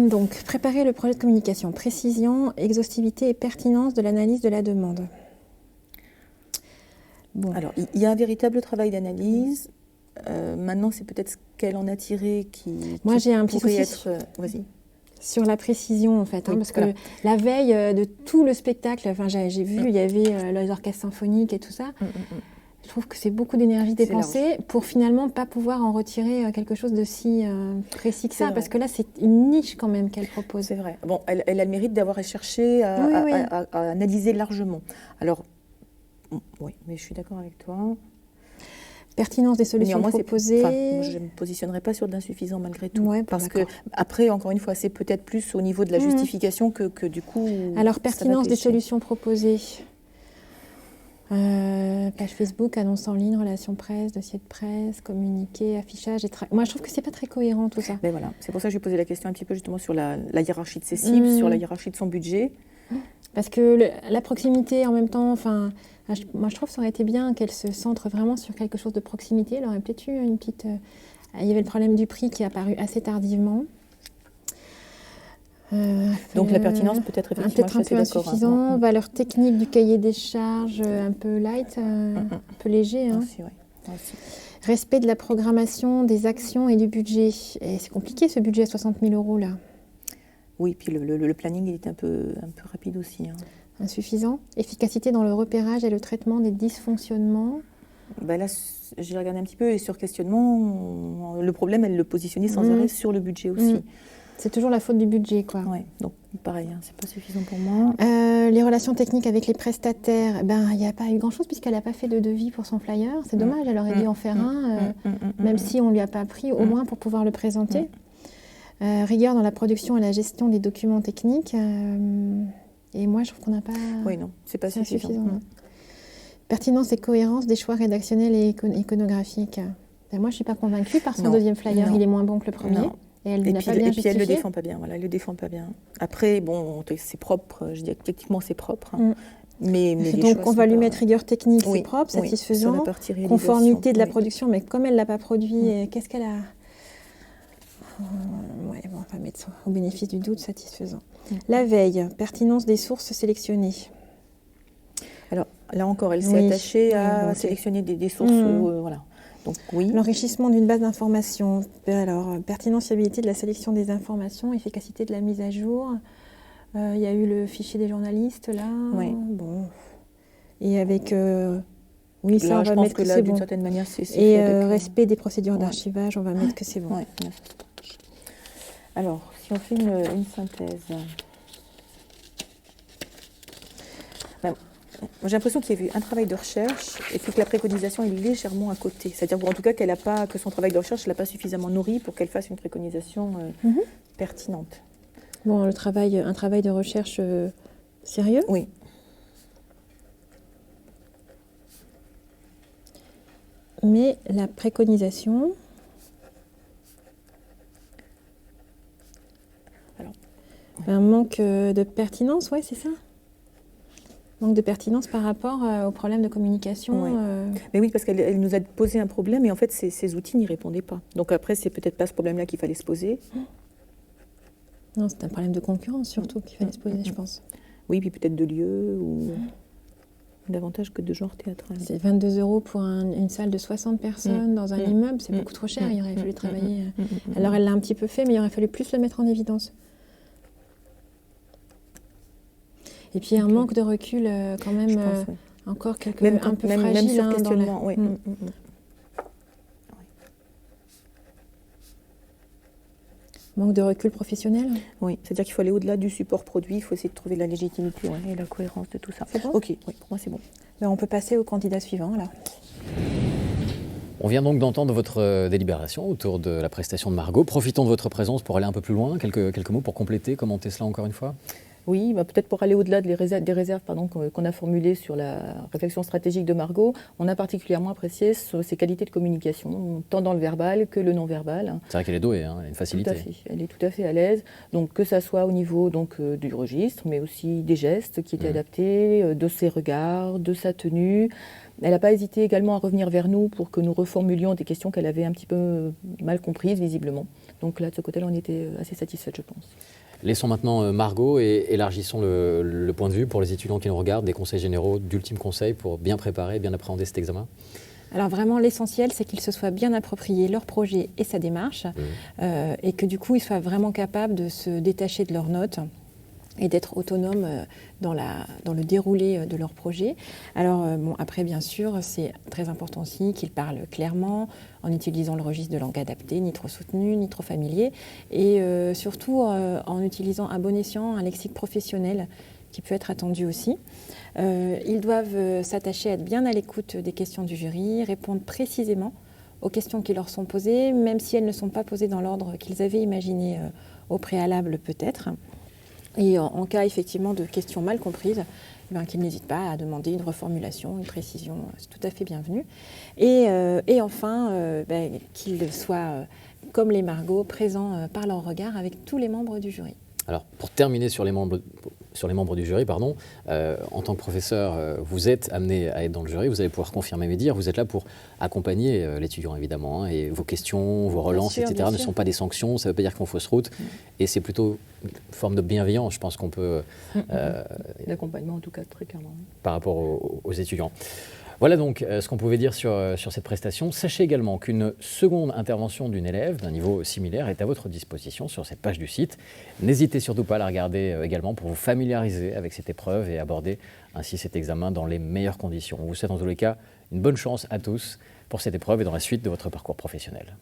Donc, préparer le projet de communication. Précision, exhaustivité et pertinence de l'analyse de la demande. Bon. Alors, il y a un véritable travail d'analyse. Maintenant, c'est peut-être ce qu'elle en a tiré Moi, j'ai un petit souci Vas-y. Sur la précision, en fait, parce que la veille de tout le spectacle, j'ai vu, il y avait les orchestres symphoniques et tout ça. Je trouve que c'est beaucoup d'énergie dépensée pour finalement pas pouvoir en retirer quelque chose de si précis que ça, parce que là, c'est une niche quand même qu'elle propose. C'est vrai. Bon, elle a le mérite d'avoir cherché à analyser largement. Alors, oui, mais je suis d'accord avec toi. Pertinence des solutions proposées. Moi, je ne me positionnerai pas sur de l'insuffisant malgré tout. Parce que, après, encore une fois, c'est peut-être plus au niveau de la justification que du coup... Alors, pertinence des solutions proposées. Page Facebook, annonce en ligne, relations presse, dossier de presse, communiqué, affichage. Moi, je trouve que c'est pas très cohérent tout ça. Mais voilà, c'est pour ça que je vais poser la question un petit peu justement sur la hiérarchie de ses cibles, sur la hiérarchie de son budget. Parce que la proximité en même temps, moi je trouve que ça aurait été bien qu'elle se centre vraiment sur quelque chose de proximité. Elle aurait peut-être eu une petite... il y avait le problème du prix qui est apparu assez tardivement. Donc la pertinence peut-être effectivement peut-être un peu insuffisant. Valeur technique du cahier des charges, un peu light, un peu léger. Aussi. Respect de la programmation, des actions et du budget. Et c'est compliqué ce budget à 60 000 € là. Oui, puis le planning il est un peu rapide aussi. Insuffisant. Efficacité dans le repérage et le traitement des dysfonctionnements. Là, j'ai regardé un petit peu et sur questionnement, le problème, elle le positionnait sans arrêt sur le budget aussi. C'est toujours la faute du budget, quoi. Oui, donc pareil, c'est pas suffisant pour moi. Les relations techniques avec les prestataires, il n'y a pas eu grand-chose puisqu'elle n'a pas fait de devis pour son flyer. C'est dommage, elle aurait dû en faire un, même si on ne lui a pas pris, au moins pour pouvoir le présenter. Rigueur dans la production et la gestion des documents techniques. Et moi, je trouve qu'on n'a pas... Oui, non, c'est pas suffisant. Pertinence et cohérence des choix rédactionnels et iconographiques. Moi, je ne suis pas convaincue par son deuxième flyer. Il est moins bon que le premier. Non. Et elle n'a pas bien justifié. Elle ne le défend pas bien. Voilà, elle le défend pas bien. Après, bon, c'est propre. Je dis techniquement, c'est propre. Mais donc, on va lui mettre rigueur technique, c'est propre, satisfaisant. Conformité de la production, mais comme elle ne l'a pas produit, qu'est-ce qu'elle a... on va mettre au bénéfice du doute, satisfaisant. La veille, pertinence des sources sélectionnées. Alors, là encore, elle s'est attachée à sélectionner des sources, voilà. Donc, oui. L'enrichissement d'une base d'informations. Alors, pertinence, fiabilité de la sélection des informations, efficacité de la mise à jour. Il y a eu le fichier des journalistes, là. Oui. Bon. Et avec... oui, ça, là, on va mettre que c'est bon. D'une certaine manière, c'est et respect des procédures d'archivage, on va mettre que c'est bon. Ouais. Alors, si on fait une synthèse... J'ai l'impression qu'il y a eu un travail de recherche et puis que la préconisation est légèrement à côté. C'est-à-dire en tout cas que son travail de recherche ne l'a pas suffisamment nourri pour qu'elle fasse une préconisation pertinente. Bon, un travail de recherche sérieux ? Oui. Mais la préconisation... Alors, un manque de pertinence, oui, c'est ça ? Manque de pertinence par rapport au problème de communication. Mais oui, parce qu'elle nous a posé un problème et en fait, ces outils n'y répondaient pas. Donc après, c'est peut-être pas ce problème-là qu'il fallait se poser. Non, c'est un problème de concurrence surtout qu'il fallait se poser, je pense. Oui, puis peut-être de lieu ou davantage que de genre théâtral. C'est 22 € pour une salle de 60 personnes dans un immeuble, c'est beaucoup trop cher, il aurait fallu travailler. Alors elle l'a un petit peu fait, mais il aurait fallu plus le mettre en évidence. Et puis un manque de recul quand même Encore quelques Même, un peu même fragiles, sur hein, dans questionnement, la- oui. Mm. Manque de recul professionnel. Oui, c'est-à-dire qu'il faut aller au-delà du support produit, il faut essayer de trouver la légitimité et la cohérence de tout ça. C'est bon ? Ok, oui, pour moi c'est bon. Ben, on peut passer au candidat suivant alors. On vient donc d'entendre votre délibération autour de la prestation de Margot. Profitons de votre présence pour aller un peu plus loin. Quelques mots pour compléter, commenter cela encore une fois. Oui, peut-être pour aller au-delà des réserves qu'on a formulées sur la réflexion stratégique de Margot, on a particulièrement apprécié ses qualités de communication, tant dans le verbal que le non-verbal. C'est vrai qu'elle est douée, hein, elle a une facilité. Tout à fait, elle est tout à fait à l'aise. Donc que ça soit au niveau du registre, mais aussi des gestes qui étaient adaptés, de ses regards, de sa tenue. Elle n'a pas hésité également à revenir vers nous pour que nous reformulions des questions qu'elle avait un petit peu mal comprises visiblement. Donc là, de ce côté-là, on était assez satisfaits, je pense. Laissons maintenant Margot et élargissons le point de vue pour les étudiants qui nous regardent, des conseils généraux, d'ultimes conseils pour bien préparer, bien appréhender cet examen. Alors vraiment, l'essentiel, c'est qu'ils se soient bien appropriés leur projet et sa démarche, et que du coup, ils soient vraiment capables de se détacher de leurs notes et d'être autonomes dans le déroulé de leur projet. Alors après, bien sûr, c'est très important aussi qu'ils parlent clairement, en utilisant le registre de langue adaptée, ni trop soutenu, ni trop familier, et surtout en utilisant à bon escient un lexique professionnel qui peut être attendu aussi. Ils doivent s'attacher à être bien à l'écoute des questions du jury, répondre précisément aux questions qui leur sont posées, même si elles ne sont pas posées dans l'ordre qu'ils avaient imaginé au préalable peut-être. Et en cas effectivement de questions mal comprises, qu'ils n'hésitent pas à demander une reformulation, une précision, c'est tout à fait bienvenu. Et enfin, qu'ils soient, comme les Margot, présents par leur regard avec tous les membres du jury. Alors, pour terminer sur les membres du jury, en tant que professeur, vous êtes amené à être dans le jury, vous allez pouvoir confirmer mes dires, vous êtes là pour accompagner l'étudiant évidemment, et vos questions, vos relances, etc. ne sont pas des sanctions, ça ne veut pas dire qu'on fausse route, et c'est plutôt une forme de bienveillance, je pense qu'on peut... L'accompagnement en tout cas, très clairement. Par rapport aux étudiants. Voilà donc ce qu'on pouvait dire sur cette prestation. Sachez également qu'une seconde intervention d'une élève d'un niveau similaire est à votre disposition sur cette page du site. N'hésitez surtout pas à la regarder également pour vous familiariser avec cette épreuve et aborder ainsi cet examen dans les meilleures conditions. On vous souhaite en tous les cas une bonne chance à tous pour cette épreuve et dans la suite de votre parcours professionnel.